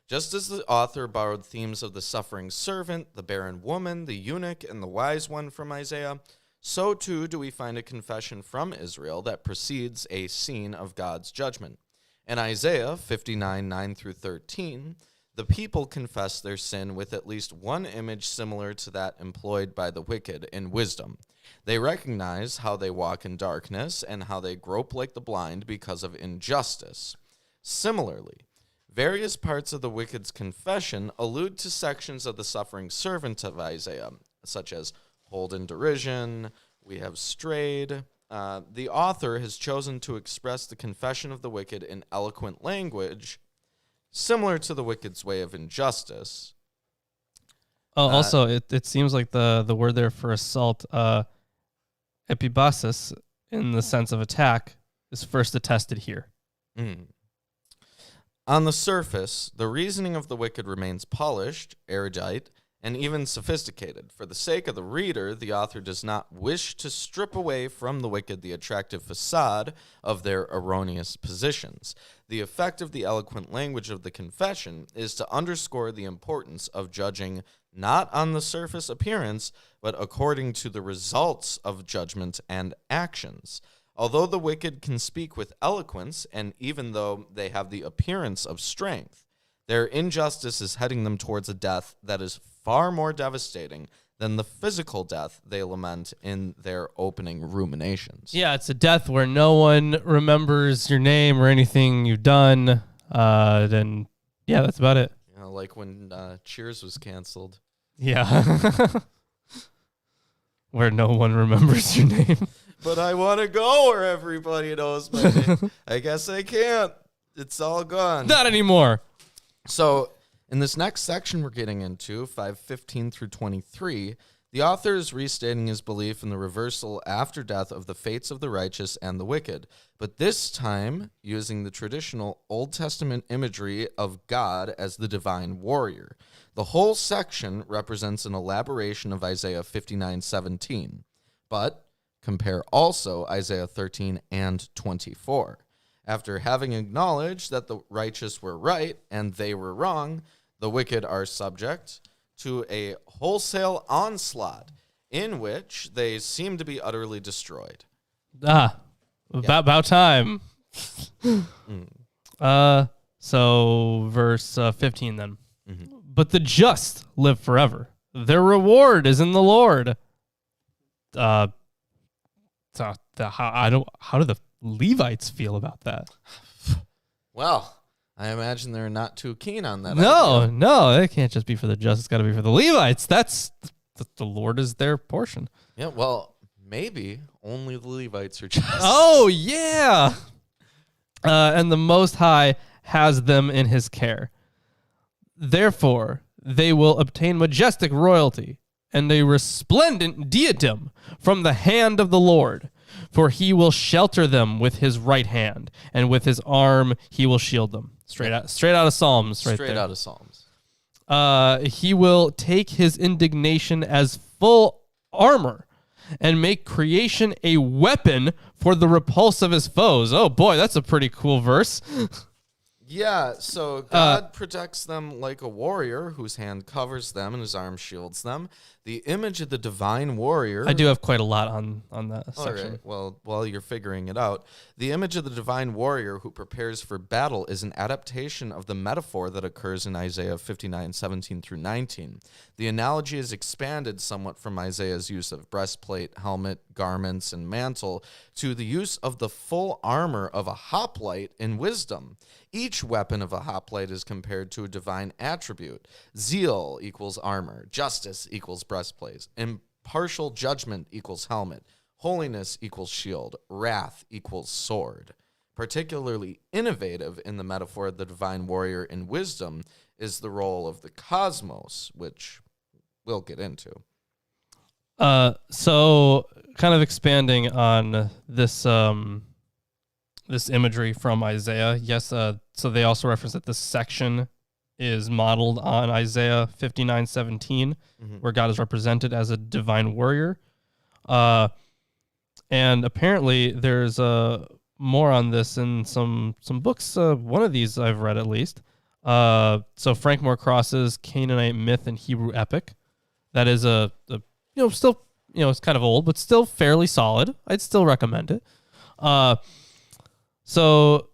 Just as the author borrowed themes of the suffering servant, the barren woman, the eunuch, and the wise one from Isaiah, so too do we find a confession from Israel that precedes a scene of God's judgment. In Isaiah 59, 9 through 13, the people confess their sin with at least one image similar to that employed by the wicked in wisdom. They recognize how they walk in darkness and how they grope like the blind because of injustice. Similarly, various parts of the wicked's confession allude to sections of the suffering servant of Isaiah, such as hold in derision, we have strayed. The author has chosen to express the confession of the wicked in eloquent language, similar to the wicked's way of injustice. Also, it seems like the word there for assault, epibasis, in the sense of attack, is first attested here. On the surface, the reasoning of the wicked remains polished, erudite, and even sophisticated. For the sake of the reader, the author does not wish to strip away from the wicked the attractive facade of their erroneous positions. The effect of the eloquent language of the confession is to underscore the importance of judging not on the surface appearance, but according to the results of judgment and actions. Although the wicked can speak with eloquence, and even though they have the appearance of strength, their injustice is heading them towards a death that is far more devastating than the physical death they lament in their opening ruminations. Yeah, it's a death where no one remembers your name or anything you've done. Then, yeah, that's about it. You know, like when Cheers was canceled. Yeah. Where no one remembers your name. But I want to go where everybody knows my name. I guess I can't. It's all gone. Not anymore. So in this next section we're getting into, 5:15 through 23, the author is restating his belief in the reversal after death of the fates of the righteous and the wicked, but this time using the traditional Old Testament imagery of God as the divine warrior. The whole section represents an elaboration of Isaiah 59:17, but compare also Isaiah 13 and 24. After having acknowledged that the righteous were right and they were wrong, the wicked are subject to a wholesale onslaught in which they seem to be utterly destroyed. About time. So verse 15 then. Mm-hmm. But the just live forever. Their reward is in the Lord. How do the Levites feel about that? Well, I imagine they're not too keen on that. No, it can't just be for the just. It's got to be for the Levites. That's the Lord is their portion. Yeah, well, maybe only the Levites are just. Oh, yeah. And the Most High has them in his care. Therefore, they will obtain majestic royalty and a resplendent diadem from the hand of the Lord. For he will shelter them with his right hand, and with his arm he will shield them. Straight out of Psalms, right there. Straight out of Psalms. He will take his indignation as full armor, and make creation a weapon for the repulse of his foes. Oh boy, that's a pretty cool verse. Yeah, so God protects them like a warrior whose hand covers them and his arm shields them. The image of the divine warrior. I do have quite a lot on that section. All right. Well, while you're figuring it out, the image of the divine warrior who prepares for battle is an adaptation of the metaphor that occurs in Isaiah 59:17 through 19. The analogy is expanded somewhat from Isaiah's use of breastplate, helmet, garments, and mantle to the use of the full armor of a hoplite in wisdom. Each weapon of a hoplite is compared to a divine attribute. Zeal equals armor. Justice equals breastplate. Impartial judgment equals helmet. Holiness equals shield. Wrath equals sword. Particularly innovative in the metaphor of the divine warrior in wisdom is the role of the cosmos, which we'll get into. So kind of expanding on this this imagery from Isaiah. Yes, so they also reference that this section is modeled on Isaiah 59:17, where God is represented as a divine warrior. And apparently there's more on this in some books. One of these I've read at least. So Frank Moore-Cross's Canaanite Myth and Hebrew Epic. That is still, it's kind of old, but still fairly solid. I'd still recommend it. So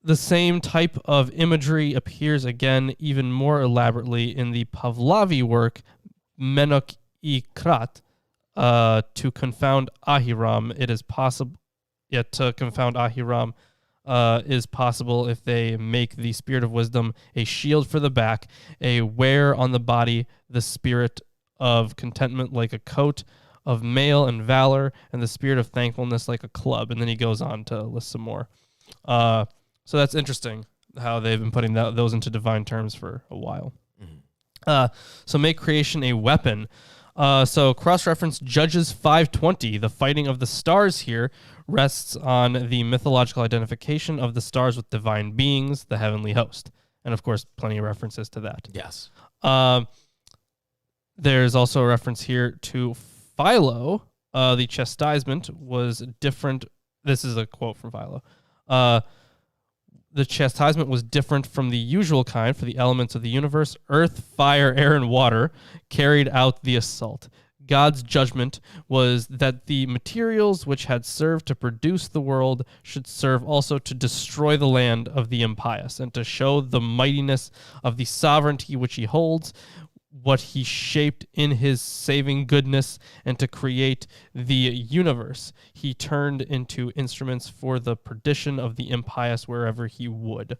the same type of imagery appears again even more elaborately in the Pahlavi work Menok Ikrat. To confound Ahiram, it is possible. Yet to confound Ahiram is possible if they make the spirit of wisdom a shield for the back, a wear on the body, the spirit of contentment like a coat of mail and valor, and the spirit of thankfulness like a club. And then he goes on to list some more. So that's interesting how they've been putting those into divine terms for a while. So make creation a weapon. So cross-reference Judges 5:20. The fighting of the stars here rests on the mythological identification of the stars with divine beings, the heavenly host. And of course, plenty of references to that. Yes. There's also a reference here to Philo. The chastisement was different. This is a quote from Philo. The chastisement was different from the usual kind, for the elements of the universe, earth, fire, air, and water, carried out the assault. God's judgment was that the materials which had served to produce the world should serve also to destroy the land of the impious, and to show the mightiness of the sovereignty which he holds, what he shaped in his saving goodness, and to create the universe he turned into instruments for the perdition of the impious wherever he would.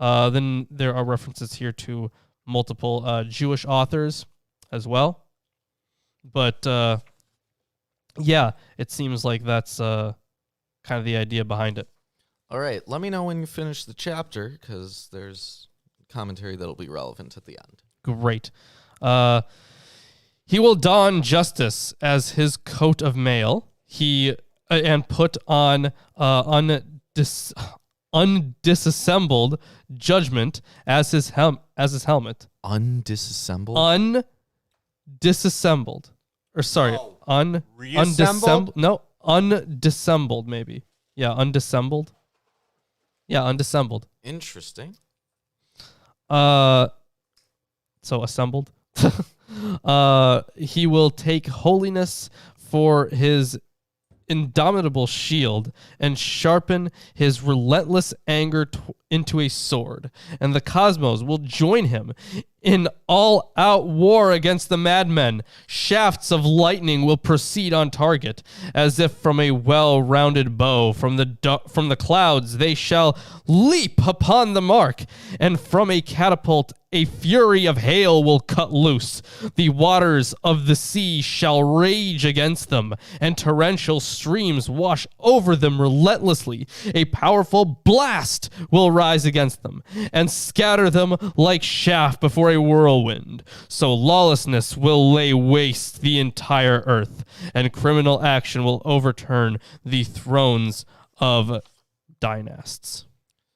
Then there are references here to multiple Jewish authors as well. But yeah, it seems like that's kind of the idea behind it. All right, let me know when you finish the chapter, because there's commentary that'll be relevant at the end. Great. He will don justice as his coat of mail. And put on undisassembled judgment as his helmet. Undisassembled? Undisassembled. Or sorry, undisassembled. No, undissembled maybe. Yeah, undissembled. Yeah, undissembled. Interesting. So assembled. He will take holiness for his indomitable shield and sharpen his relentless anger into a sword, and the cosmos will join him in all-out war against the madmen. Shafts of lightning will proceed on target, as if from a well-rounded bow. From the clouds they shall leap upon the mark, and from a catapult a fury of hail will cut loose. The waters of the sea shall rage against them, and torrential streams wash over them relentlessly. A powerful blast will rise against them, and scatter them like chaff before a whirlwind. So lawlessness will lay waste the entire earth, and criminal action will overturn the thrones of dynasts.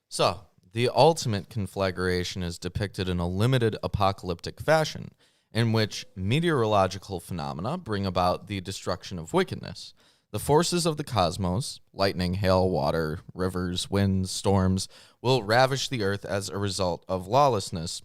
So, the ultimate conflagration is depicted in a limited apocalyptic fashion, in which meteorological phenomena bring about the destruction of wickedness. The forces of the cosmos, lightning, hail, water, rivers, winds, storms, will ravish the earth as a result of lawlessness.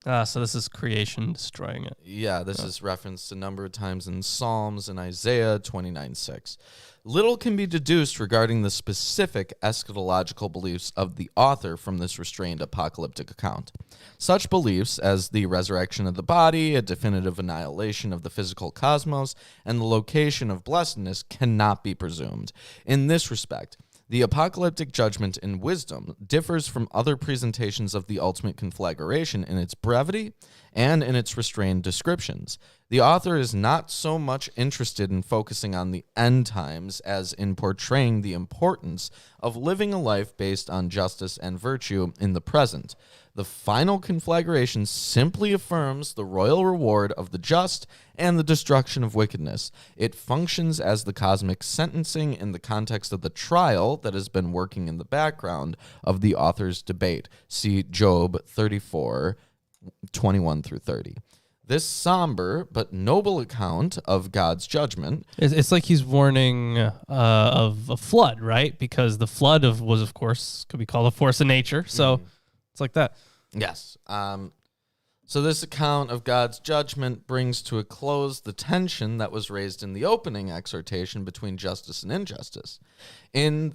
So this is creation destroying it. Yeah, this is referenced a number of times in Psalms and Isaiah 29:6. Little can be deduced regarding the specific eschatological beliefs of the author from this restrained apocalyptic account. Such beliefs as the resurrection of the body, a definitive annihilation of the physical cosmos, and the location of blessedness cannot be presumed. In this respect, the apocalyptic judgment in Wisdom differs from other presentations of the ultimate conflagration in its brevity and in its restrained descriptions. The author is not so much interested in focusing on the end times as in portraying the importance of living a life based on justice and virtue in the present. The final conflagration simply affirms the royal reward of the just and the destruction of wickedness. It functions as the cosmic sentencing in the context of the trial that has been working in the background of the author's debate. See Job 34:21 through 30. This somber but noble account of God's judgment. It's like he's warning of a flood, right? Because the flood was, of course, could be called a force of nature. So it's like that. Yes. So this account of God's judgment brings to a close the tension that was raised in the opening exhortation between justice and injustice. It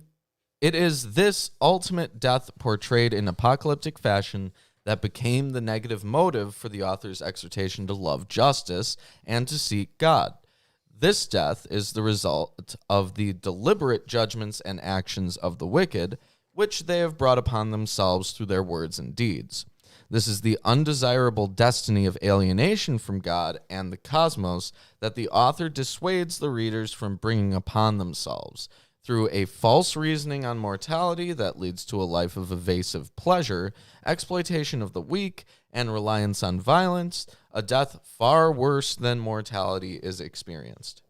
is this ultimate death portrayed in apocalyptic fashion that became the negative motive for the author's exhortation to love justice and to seek God. This death is the result of the deliberate judgments and actions of the wicked, which they have brought upon themselves through their words and deeds. This is the undesirable destiny of alienation from God and the cosmos that the author dissuades the readers from bringing upon themselves. Through a false reasoning on mortality that leads to a life of evasive pleasure, exploitation of the weak, and reliance on violence, a death far worse than mortality is experienced.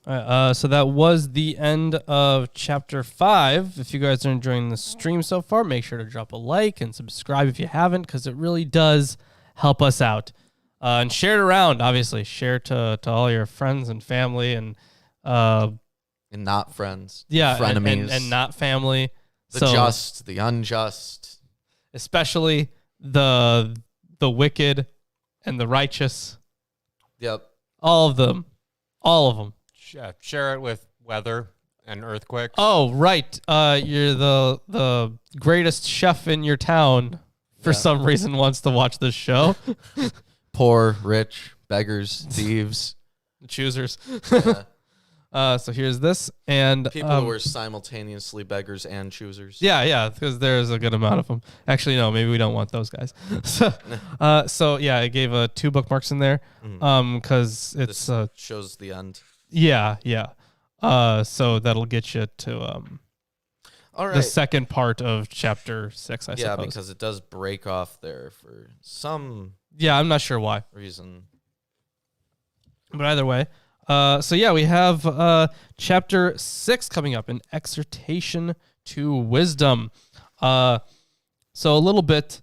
All right, so that was the end of chapter 5. If you guys are enjoying the stream so far, make sure to drop a like and subscribe if you haven't, because it really does help us out. And share it around, obviously. Share to all your friends and family and not friends. Yeah, frenemies. And not family. The just, the unjust. Especially the wicked and the righteous. Yep. All of them. All of them. Share it with weather and earthquakes. Oh, right. You're the greatest chef in your town for some reason wants to watch this show. Poor, rich, beggars, thieves. Choosers. Yeah. So here's this, and people who are simultaneously beggars and choosers. Yeah, because there's a good amount of them. Actually, no, maybe we don't want those guys. So yeah, I gave 2 bookmarks in there, because it's shows the end. Yeah. So that'll get you to all right. the second part of chapter 6. I suppose. Yeah, because it does break off there for some. Yeah, I'm not sure why reason. But either way. So yeah, we have chapter 6 coming up, an exhortation to wisdom. So a little bit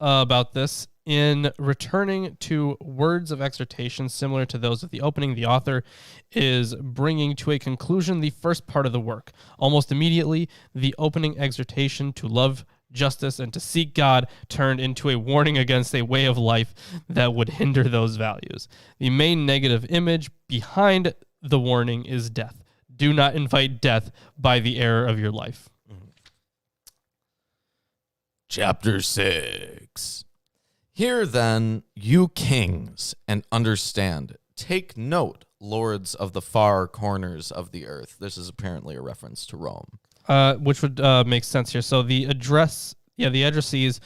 about this. In returning to words of exhortation similar to those of the opening, the author is bringing to a conclusion the first part of the work. Almost immediately, the opening exhortation to love justice and to seek God turned into a warning against a way of life that would hinder those values. The main negative image behind the warning is death. Do not invite death by the error of your life. Chapter 6. Hear then, you kings, and understand. Take note, lords of the far corners of the earth. This is apparently a reference to Rome. Which would make sense here. So the addressees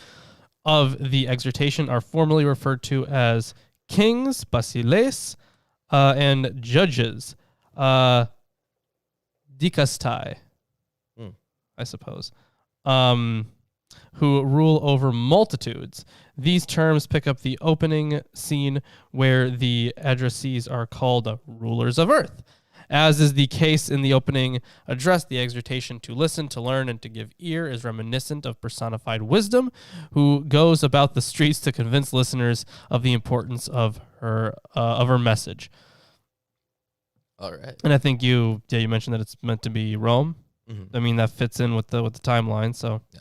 of the exhortation are formally referred to as kings, basileis, and judges, dikastai, I suppose, who rule over multitudes. These terms pick up the opening scene where the addressees are called rulers of earth. As is the case in the opening address, the exhortation to listen, to learn, and to give ear is reminiscent of personified wisdom, who goes about the streets to convince listeners of the importance of her message. All right. And I think you mentioned that it's meant to be Rome. Mm-hmm. I mean, that fits in with the timeline. So Yeah.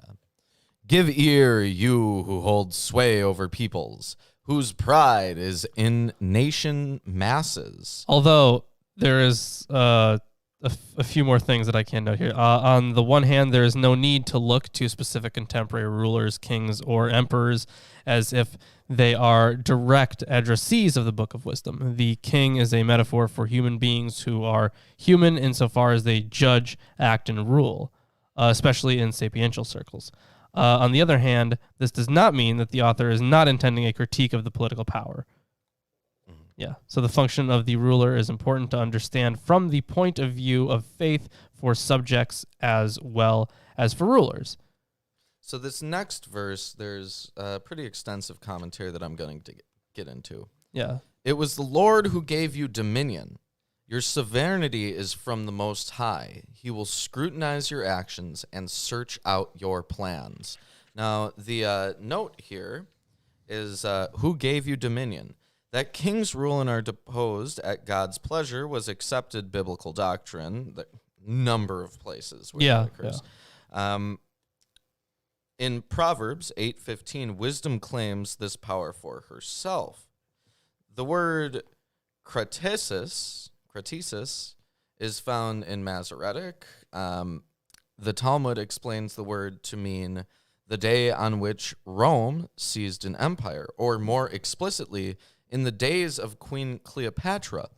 Give ear, you who hold sway over peoples, whose pride is in nation masses. although there is a few more things that I can note here. On the one hand, there is no need to look to specific contemporary rulers, kings, or emperors as if they are direct addressees of the Book of Wisdom. The king is a metaphor for human beings who are human insofar as they judge, act, and rule, especially in sapiential circles. On the other hand, this does not mean that the author is not intending a critique of the political power. Yeah, so the function of the ruler is important to understand from the point of view of faith for subjects as well as for rulers. So this next verse, there's a pretty extensive commentary that I'm going to get into. Yeah. It was the Lord who gave you dominion. Your sovereignty is from the Most High. He will scrutinize your actions and search out your plans. Now, the note here is who gave you dominion? That kings rule and are deposed at God's pleasure was accepted biblical doctrine. The number of places where that occurs. In Proverbs 8:15, wisdom claims this power for herself. The word kratesis is found in Masoretic. The Talmud explains the word to mean the day on which Rome seized an empire, or more explicitly, in the days of Queen Cleopatra,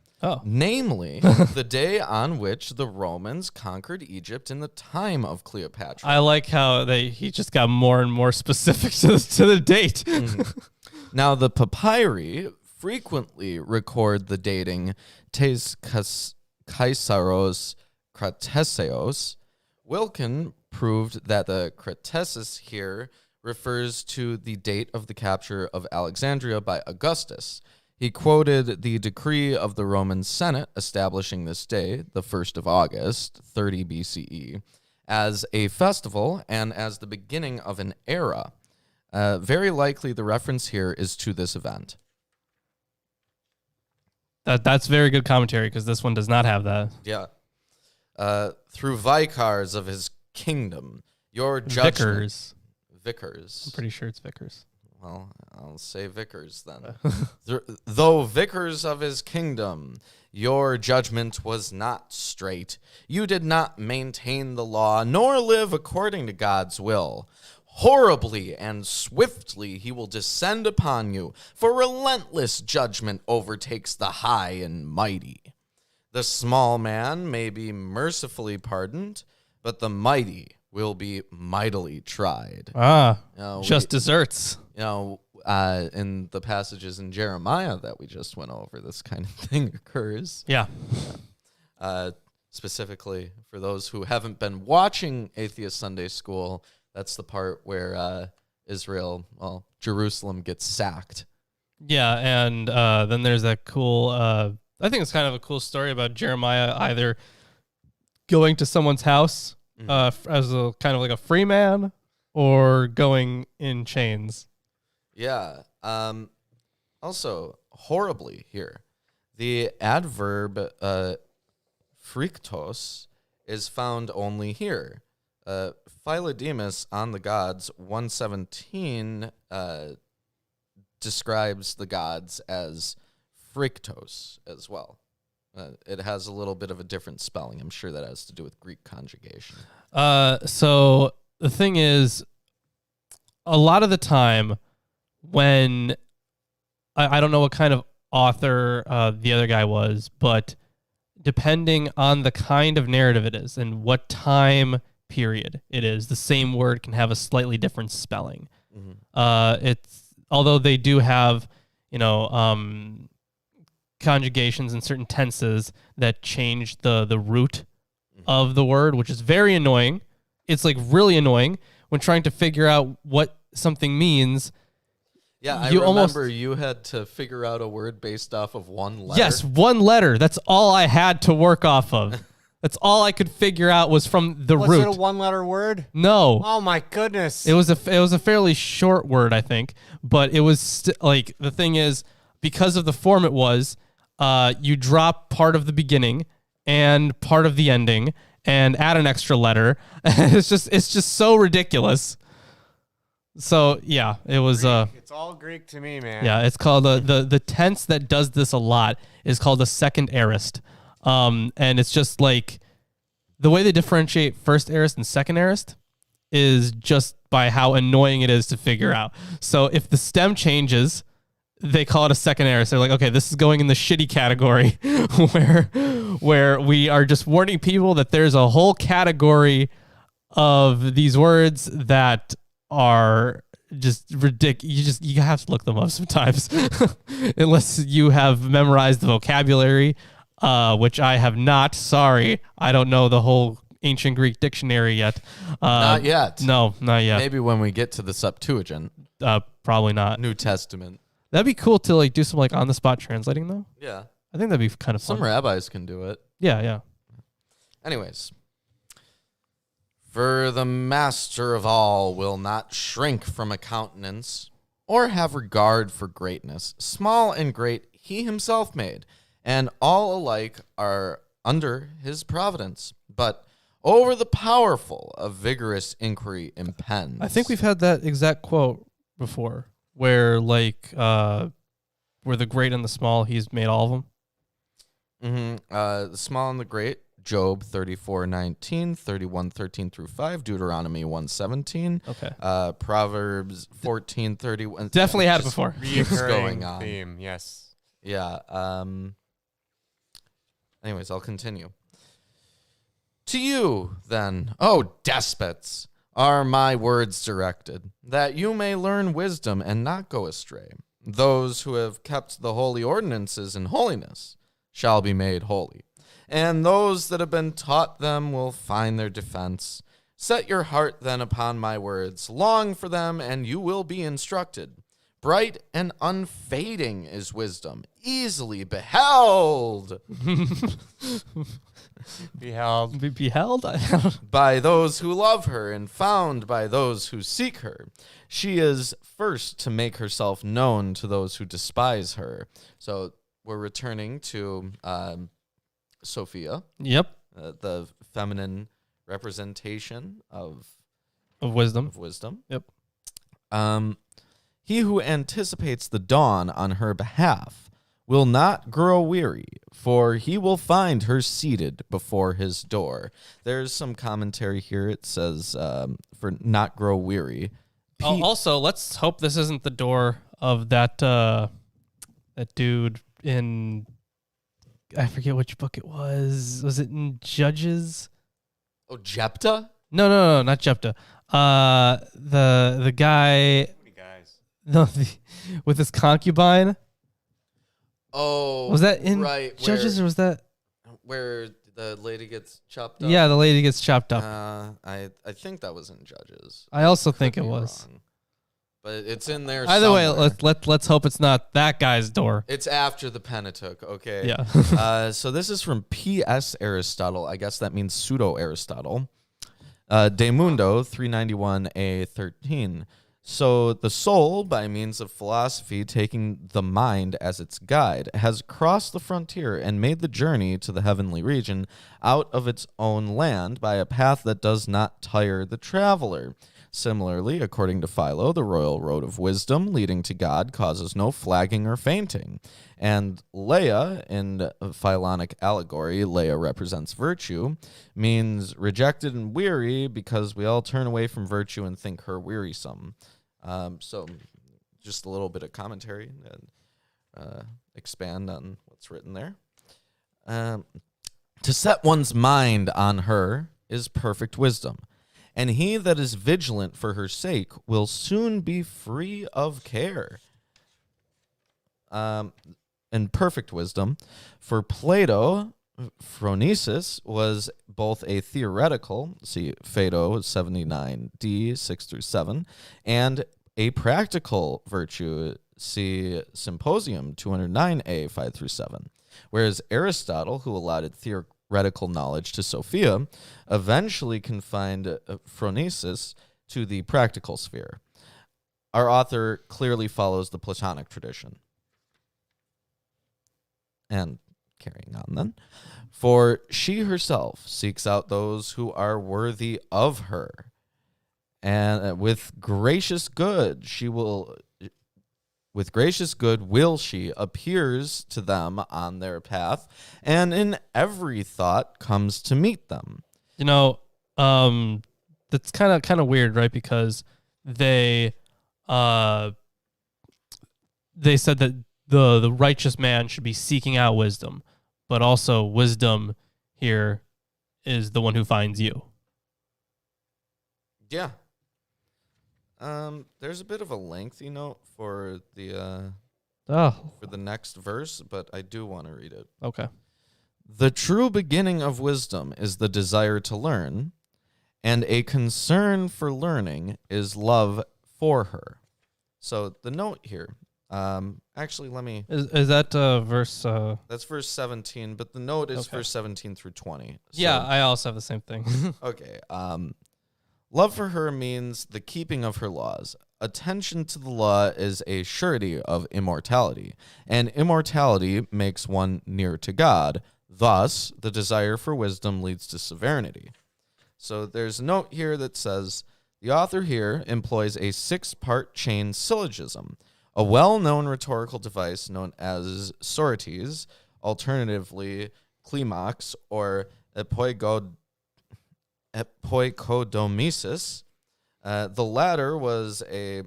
namely the day on which the Romans conquered Egypt in the time of Cleopatra. I like how he just got more and more specific to the date. Mm-hmm. Now, the papyri frequently record the dating tes Kaisaros Krateseos. Wilkin proved that the Kratesis here refers to the date of the capture of Alexandria by Augustus. He quoted the decree of the Roman Senate establishing this day, the 1st of August, 30 BCE, as a festival and as the beginning of an era. Very likely the reference here is to this event. That's very good commentary because this one does not have that. Yeah. Through vicars of his kingdom, your judgment... Vicars. I'm pretty sure it's Vickers. Well, I'll say vicars then. Though vicars of his kingdom, your judgment was not straight. You did not maintain the law, nor live according to God's will. Horribly and swiftly he will descend upon you, for relentless judgment overtakes the high and mighty. The small man may be mercifully pardoned, but the mighty will be mightily tried. Just desserts. In the passages in Jeremiah that we just went over, this kind of thing occurs. Yeah. Specifically, for those who haven't been watching Atheist Sunday School, that's the part where Jerusalem gets sacked. Yeah, and then there's that cool, I think it's kind of a cool story about Jeremiah either going to someone's house as a kind of like a free man or going in chains. Yeah. Also, horribly here. The adverb friktos is found only here. Philodemus on the gods 117 describes the gods as friktos as well. It has a little bit of a different spelling. I'm sure that has to do with Greek conjugation. So the thing is, a lot of the time when I don't know what kind of author the other guy was, but depending on the kind of narrative it is and what time period it is, the same word can have a slightly different spelling. Mm-hmm. Although they do have, conjugations and certain tenses that change the root of the word, which is very annoying. It's like really annoying when trying to figure out what something means. Yeah, I remember you had to figure out a word based off of one letter. Yes, one letter. That's all I had to work off of. That's all I could figure out was from the root. Was it a one-letter word? No. Oh my goodness. It was a fairly short word, I think, but it was the thing is, because of the form it was, you drop part of the beginning and part of the ending and add an extra letter. It's just so ridiculous. So yeah, it was It's all Greek to me, man. yeah, it's called the tense that does this a lot is called a second aorist. And it's just like the way they differentiate first aorist and second aorist is just by how annoying it is to figure out. So if the stem changes, they call it a second aorist. They're like, okay, this is going in the shitty category where we are just warning people that there's a whole category of these words that are just ridiculous. You have to look them up sometimes unless you have memorized the vocabulary, which I have not. Sorry, I don't know the whole ancient Greek dictionary yet. Not yet. No, not yet. Maybe when we get to the Septuagint, Probably not. New Testament. That'd be cool to like do some like on the spot translating though. Yeah. I think that'd be kind of fun. Some rabbis can do it. Yeah. Anyways. For the master of all will not shrink from a countenance or have regard for greatness. Small and great he himself made, and all alike are under his providence. But over the powerful a vigorous inquiry impends. I think we've had that exact quote before where like where the great and the small, he's made all of them. Mm-hmm. The small and the great. Job 34:19, 31:13 through 5, Deuteronomy 1:17. Okay. Proverbs 14:31. Definitely had it before. Reoccurring going on. theme, yes. Yeah. Anyways, I'll continue. To you, then, O despots, are my words directed, that you may learn wisdom and not go astray. Those who have kept the holy ordinances in holiness shall be made holy. And those that have been taught them will find their defense. Set your heart then upon my words. Long for them, and you will be instructed. Bright and unfading is wisdom, easily beheld. Beheld? By those who love her, and found by those who seek her. She is first to make herself known to those who despise her. So we're returning to... Sophia. Yep. The feminine representation of wisdom. Yep. He who anticipates the dawn on her behalf will not grow weary, for he will find her seated before his door. There's some commentary here. It says for not grow weary. Also, let's hope this isn't the door of that dude in... I forget which book it was. Was it in Judges? Oh, Jephthah? No, not Jephthah. The guy. No, with his concubine. Oh, was that in Judges or was that where the lady gets chopped up? Yeah, the lady gets chopped up. I think that was in Judges. I also think it was. Wrong. But it's in there. Either somewhere. way, let's hope it's not that guy's door. It's after the Pentateuch, okay? Yeah. So this is from P.S. Aristotle. I guess that means pseudo-Aristotle. De Mundo 391a13. So the soul, by means of philosophy, taking the mind as its guide, has crossed the frontier and made the journey to the heavenly region out of its own land by a path that does not tire the traveler. Similarly, according to Philo, the royal road of wisdom leading to God causes no flagging or fainting. And Leia, in Philonic allegory, Leia represents virtue, means rejected and weary because we all turn away from virtue and think her wearisome. So just a little bit of commentary and expand on what's written there. To set one's mind on her is perfect wisdom. And he that is vigilant for her sake will soon be free of care. And perfect wisdom. For Plato, phronesis was both a theoretical, see Phaedo 79d 6 through 7, and a practical virtue, see Symposium 209a 5 through 7. Whereas Aristotle, who allotted theoretical knowledge to Sophia, eventually confined phronesis to the practical sphere. Our author clearly follows the Platonic tradition. And carrying on then. For she herself seeks out those who are worthy of her. And with gracious good will she appears to them on their path, and in every thought comes to meet them. You know, that's kind of weird, right? Because they said that the righteous man should be seeking out wisdom, but also wisdom here is the one who finds you. Yeah. There's a bit of a lengthy note for the next verse, but I do want to read it. Okay. The true beginning of wisdom is the desire to learn, and a concern for learning is love for her. So the note here, actually, let me. Is that verse? That's verse 17, but the note is verse 17 through 20. So, yeah, I also have the same thing. Okay. Love for her means the keeping of her laws. Attention to the law is a surety of immortality, and immortality makes one near to God. Thus, the desire for wisdom leads to sovereignty. So there's a note here that says, the author here employs a 6-part chain syllogism, a well-known rhetorical device known as sorites, alternatively klimax or epoikodomesis. The latter was a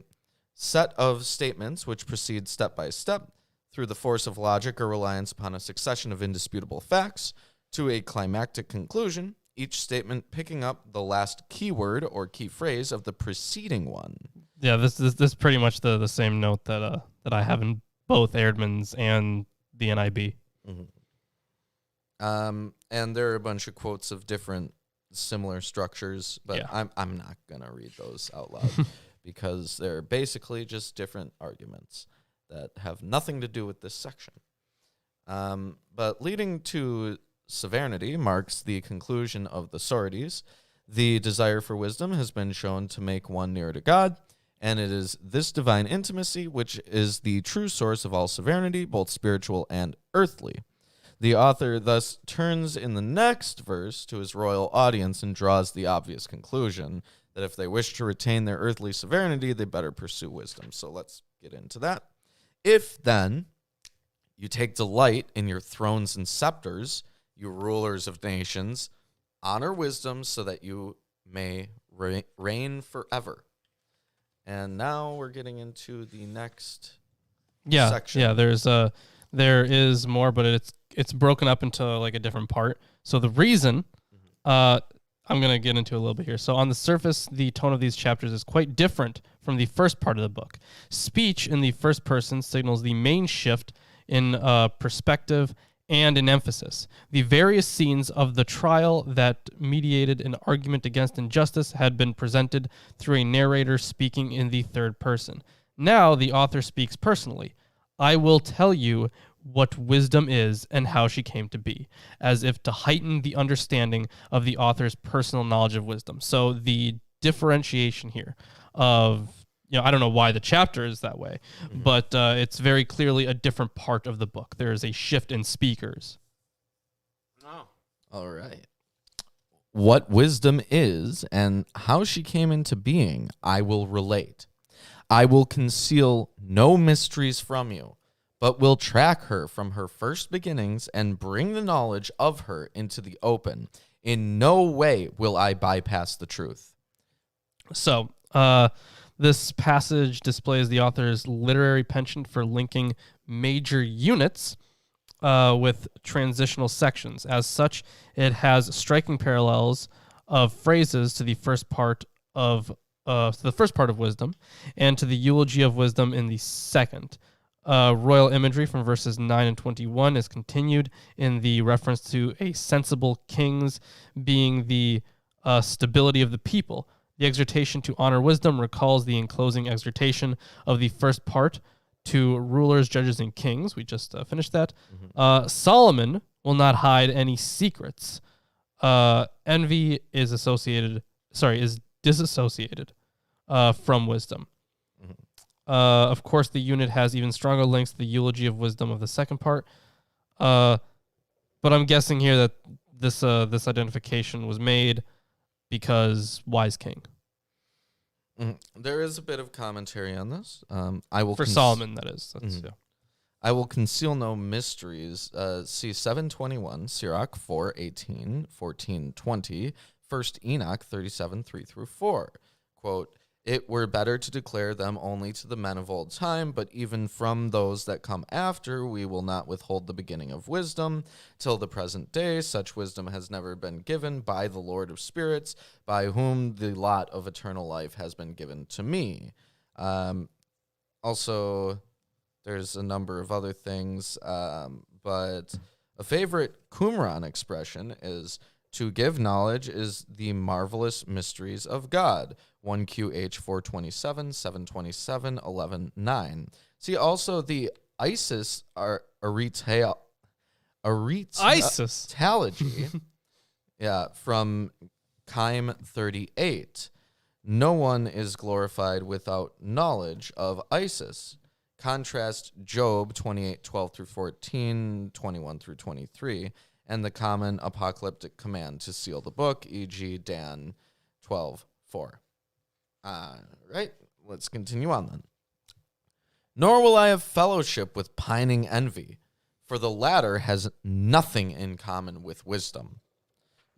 set of statements which proceed step by step through the force of logic or reliance upon a succession of indisputable facts to a climactic conclusion, each statement picking up the last keyword or key phrase of the preceding one. Yeah, this is pretty much the same note that I have in both Erdmann's and the NIB. Mm-hmm. And there are a bunch of quotes of different similar structures, but yeah. I'm not gonna read those out loud because they're basically just different arguments that have nothing to do with this section. But leading to sovereignty marks the conclusion of the sorites. The desire for wisdom has been shown to make one nearer to God, and it is this divine intimacy which is the true source of all sovereignty, both spiritual and earthly. The author thus turns in the next verse to his royal audience and draws the obvious conclusion that if they wish to retain their earthly sovereignty, they better pursue wisdom. So let's get into that. If, then, you take delight in your thrones and scepters, you rulers of nations, honor wisdom so that you may reign forever. And now we're getting into the next section. Yeah, there is more, but it's broken up into like a different part. So the reason I'm going to get into a little bit here. So on the surface, the tone of these chapters is quite different from the first part of the book. Speech in the first person signals the main shift in perspective and in emphasis. The various scenes of the trial that mediated an argument against injustice had been presented through a narrator speaking in the third person. Now the author speaks personally. I will tell you what wisdom is and how she came to be, as if to heighten the understanding of the author's personal knowledge of wisdom. So the differentiation here of, I don't know why the chapter is that way, but it's very clearly a different part of the book. There is a shift in speakers. Oh. All right. What wisdom is and how she came into being, I will relate. I will conceal no mysteries from you, but will track her from her first beginnings and bring the knowledge of her into the open. In no way will I bypass the truth. So, this passage displays the author's literary penchant for linking major units with transitional sections. As such, it has striking parallels of phrases to the first part of wisdom and to the eulogy of wisdom in the second. Royal imagery from verses 9 and 21 is continued in the reference to a sensible kings being the stability of the people. The exhortation to honor wisdom recalls the enclosing exhortation of the first part to rulers, judges, and kings. We just finished that. Solomon will not hide any secrets. Envy is disassociated from wisdom. Of course, the unit has even stronger links to the eulogy of wisdom of the second part. But I'm guessing here that this identification was made because wise king. There is a bit of commentary on this. I will For Solomon, that is. That's, yeah. I will conceal no mysteries. See 721, Sirach 4:18, 14:20, 1 Enoch 37, 3-4. Quote, "It were better to declare them only to the men of old time, but even from those that come after, we will not withhold the beginning of wisdom. Till the present day, such wisdom has never been given by the Lord of spirits, by whom the lot of eternal life has been given to me." Also, there's a number of other things, but a favorite Qumran expression is, "To give knowledge is the marvelous mysteries of God." 1QH 427, 727, 11:9. See also the Isis Aritalogy, yeah, from Chaim 38. "No one is glorified without knowledge of Isis." Contrast Job 28:12-14, 21-23, and the common apocalyptic command to seal the book, e.g. Dan 12:4. Right, let's continue on then. "Nor will I have fellowship with pining envy, for the latter has nothing in common with wisdom."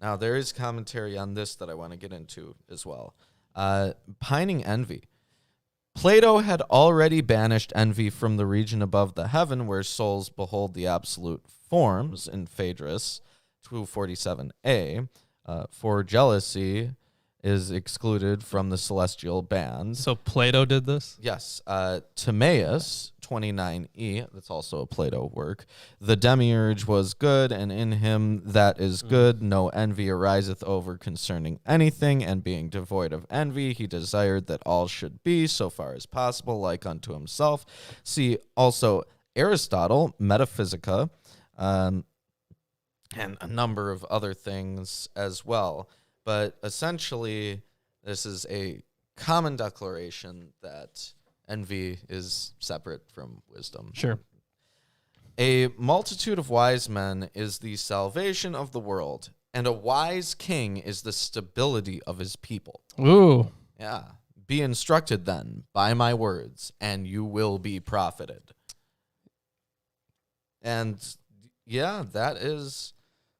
Now, there is commentary on this that I want to get into as well. Pining envy. Plato had already banished envy from the region above the heaven where souls behold the absolute forms in Phaedrus 247a. For jealousy is excluded from the celestial band. So Plato did this? Yes. Timaeus 29e, that's also a Plato work. "The demiurge was good, and in him that is good no envy ariseth over concerning anything, and being devoid of envy, he desired that all should be, so far as possible, like unto himself." See also Aristotle, Metaphysica, and a number of other things as well. But essentially, this is a common declaration that envy is separate from wisdom. Sure. "A multitude of wise men is the salvation of the world, and a wise king is the stability of his people." Ooh. Yeah. "Be instructed then by my words, and you will be profited." And yeah, that is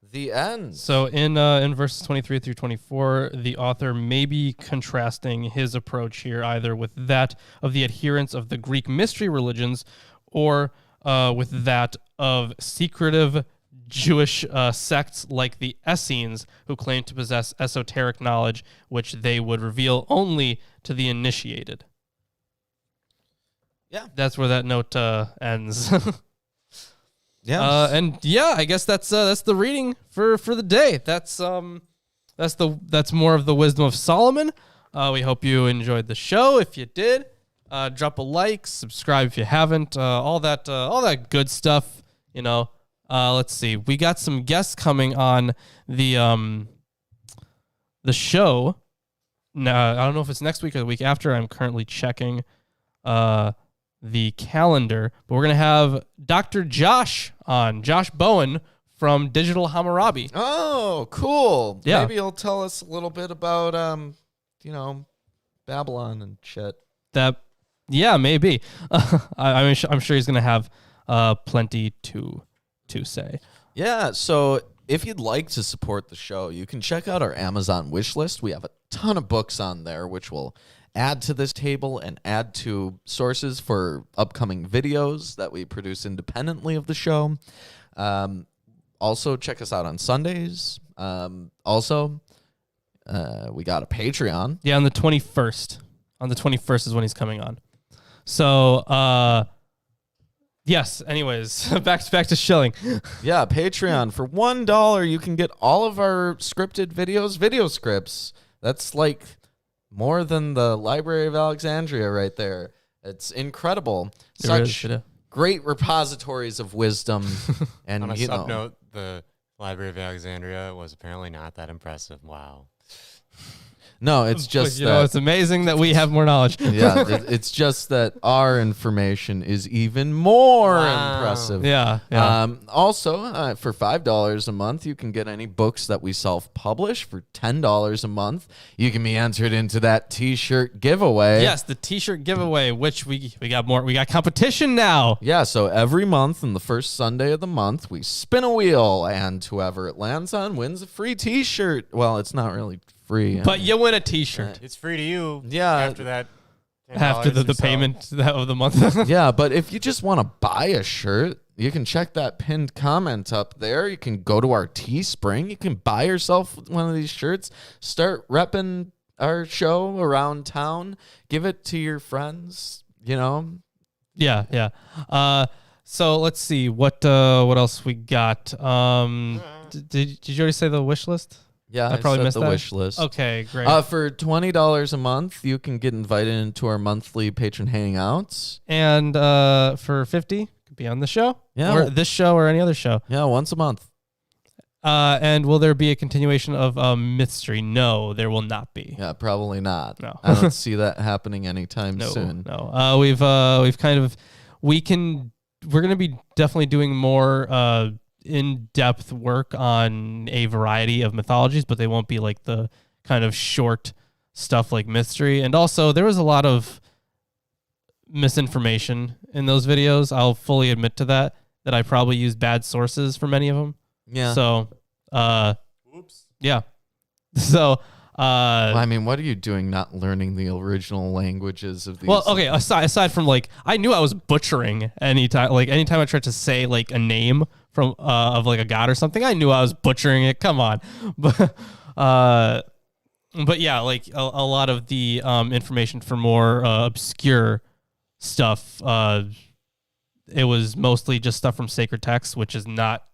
the end. So in verses 23 through 24, the author may be contrasting his approach here either with that of the adherents of the Greek mystery religions or with that of secretive Jewish sects like the Essenes, who claim to possess esoteric knowledge which they would reveal only to the initiated. Yeah. That's where that note ends. Yeah. And yeah, I guess that's the reading for the day. That's more of the wisdom of Solomon. We hope you enjoyed the show. If you did, drop a like, subscribe if you haven't, all that good stuff. You know. Let's see. We got some guests coming on the show. Now, I don't know if it's next week or the week after. I'm currently checking the calendar, but we're going to have Dr. Josh on, Josh Bowen from Digital Hammurabi. Oh, cool. Yeah. Maybe he'll tell us a little bit about, Babylon and shit. Yeah, maybe. I'm sure he's going to have plenty to say. Yeah, so if you'd like to support the show, you can check out our Amazon wish list. We have a ton of books on there, which will add to this table and add to sources for upcoming videos that we produce independently of the show. Also, check us out on Sundays. We got a Patreon. Yeah, on the 21st. On the 21st is when he's coming on. So, yes, anyways, back to shilling. Yeah, Patreon. For $1, you can get all of our scripted videos, video scripts. That's like more than the Library of Alexandria right there. It's incredible. Such great repositories of wisdom. And on a sub note, the Library of Alexandria was apparently not that impressive. Wow. No, it's just you know, it's amazing that we have more knowledge. yeah, it's just that our information is even more impressive. Yeah. Also, for $5 a month, you can get any books that we self-publish. For $10 a month, you can be entered into that T-shirt giveaway. Yes, the T-shirt giveaway, which we got more. We got competition now. Yeah, so every month on the first Sunday of the month, we spin a wheel, and whoever it lands on wins a free T-shirt. Well, it's not really free, but you win a T-shirt. It's free to you. Yeah. After that. After the $10 or so. payment of the month. Yeah, but if you just want to buy a shirt, you can check that pinned comment up there. You can go to our Teespring. You can buy yourself one of these shirts. Start repping our show around town. Give it to your friends, you know? Yeah. So let's see what else we got. Did you already say the wish list? Yeah, I probably said missed the that. wish list. Okay, great. For $20 a month, you can get invited into our monthly patron hangouts. And for $50, could be on the show. Yeah. Or this show or any other show. Yeah, once a month. And will there be a continuation of Mystery? No, there will not be. Yeah, probably not. No. I don't see that happening anytime soon. No. We're going to be definitely doing more in-depth work on a variety of mythologies, but they won't be like the kind of short stuff like Mystery. And also, there was a lot of misinformation in those videos. I'll fully admit to that I probably used bad sources for many of them. Yeah. So, Oops. yeah. So, well, I mean, what are you doing not learning the original languages of these? well, okay, aside from like, I knew I was butchering anytime I tried to say like a name from of like a god or something, I knew I was butchering it. Come on. But yeah, like a lot of the information for more obscure stuff, it was mostly just stuff from sacred texts, which is not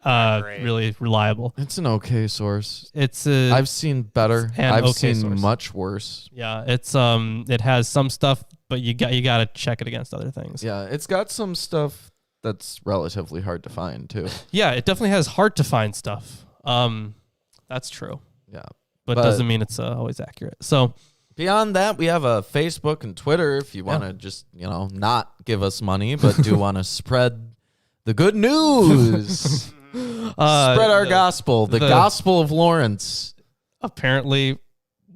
really reliable. It's an okay source. It's I've seen better. I've seen source. much worse. Yeah, it's it has some stuff, but you got to check it against other things. Yeah, it's got some stuff that's relatively hard to find too. Yeah, it definitely has hard to find stuff. That's true. Yeah. But doesn't mean it's always accurate. So beyond that, we have a Facebook and Twitter if you want to just, not give us money, but do want to spread the good news. Spread our gospel, the gospel of Lawrence. Apparently,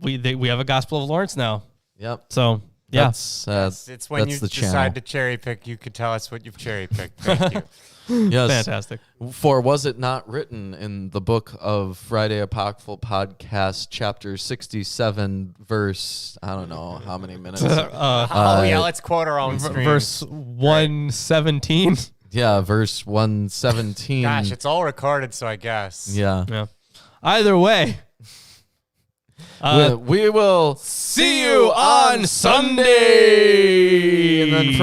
we have a gospel of Lawrence now. Yep. So, yeah. It's when you decide to cherry pick, you could tell us what you've cherry picked. Thank you. Yes. Fantastic. For was it not written in the book of Friday Apocryphal Podcast, chapter 67, verse, I don't know how many minutes. Let's quote our own stream. Verse 117. Yeah, verse 117. Gosh, it's all recorded, so I guess. Yeah. Either way. We will see you on Sunday. And then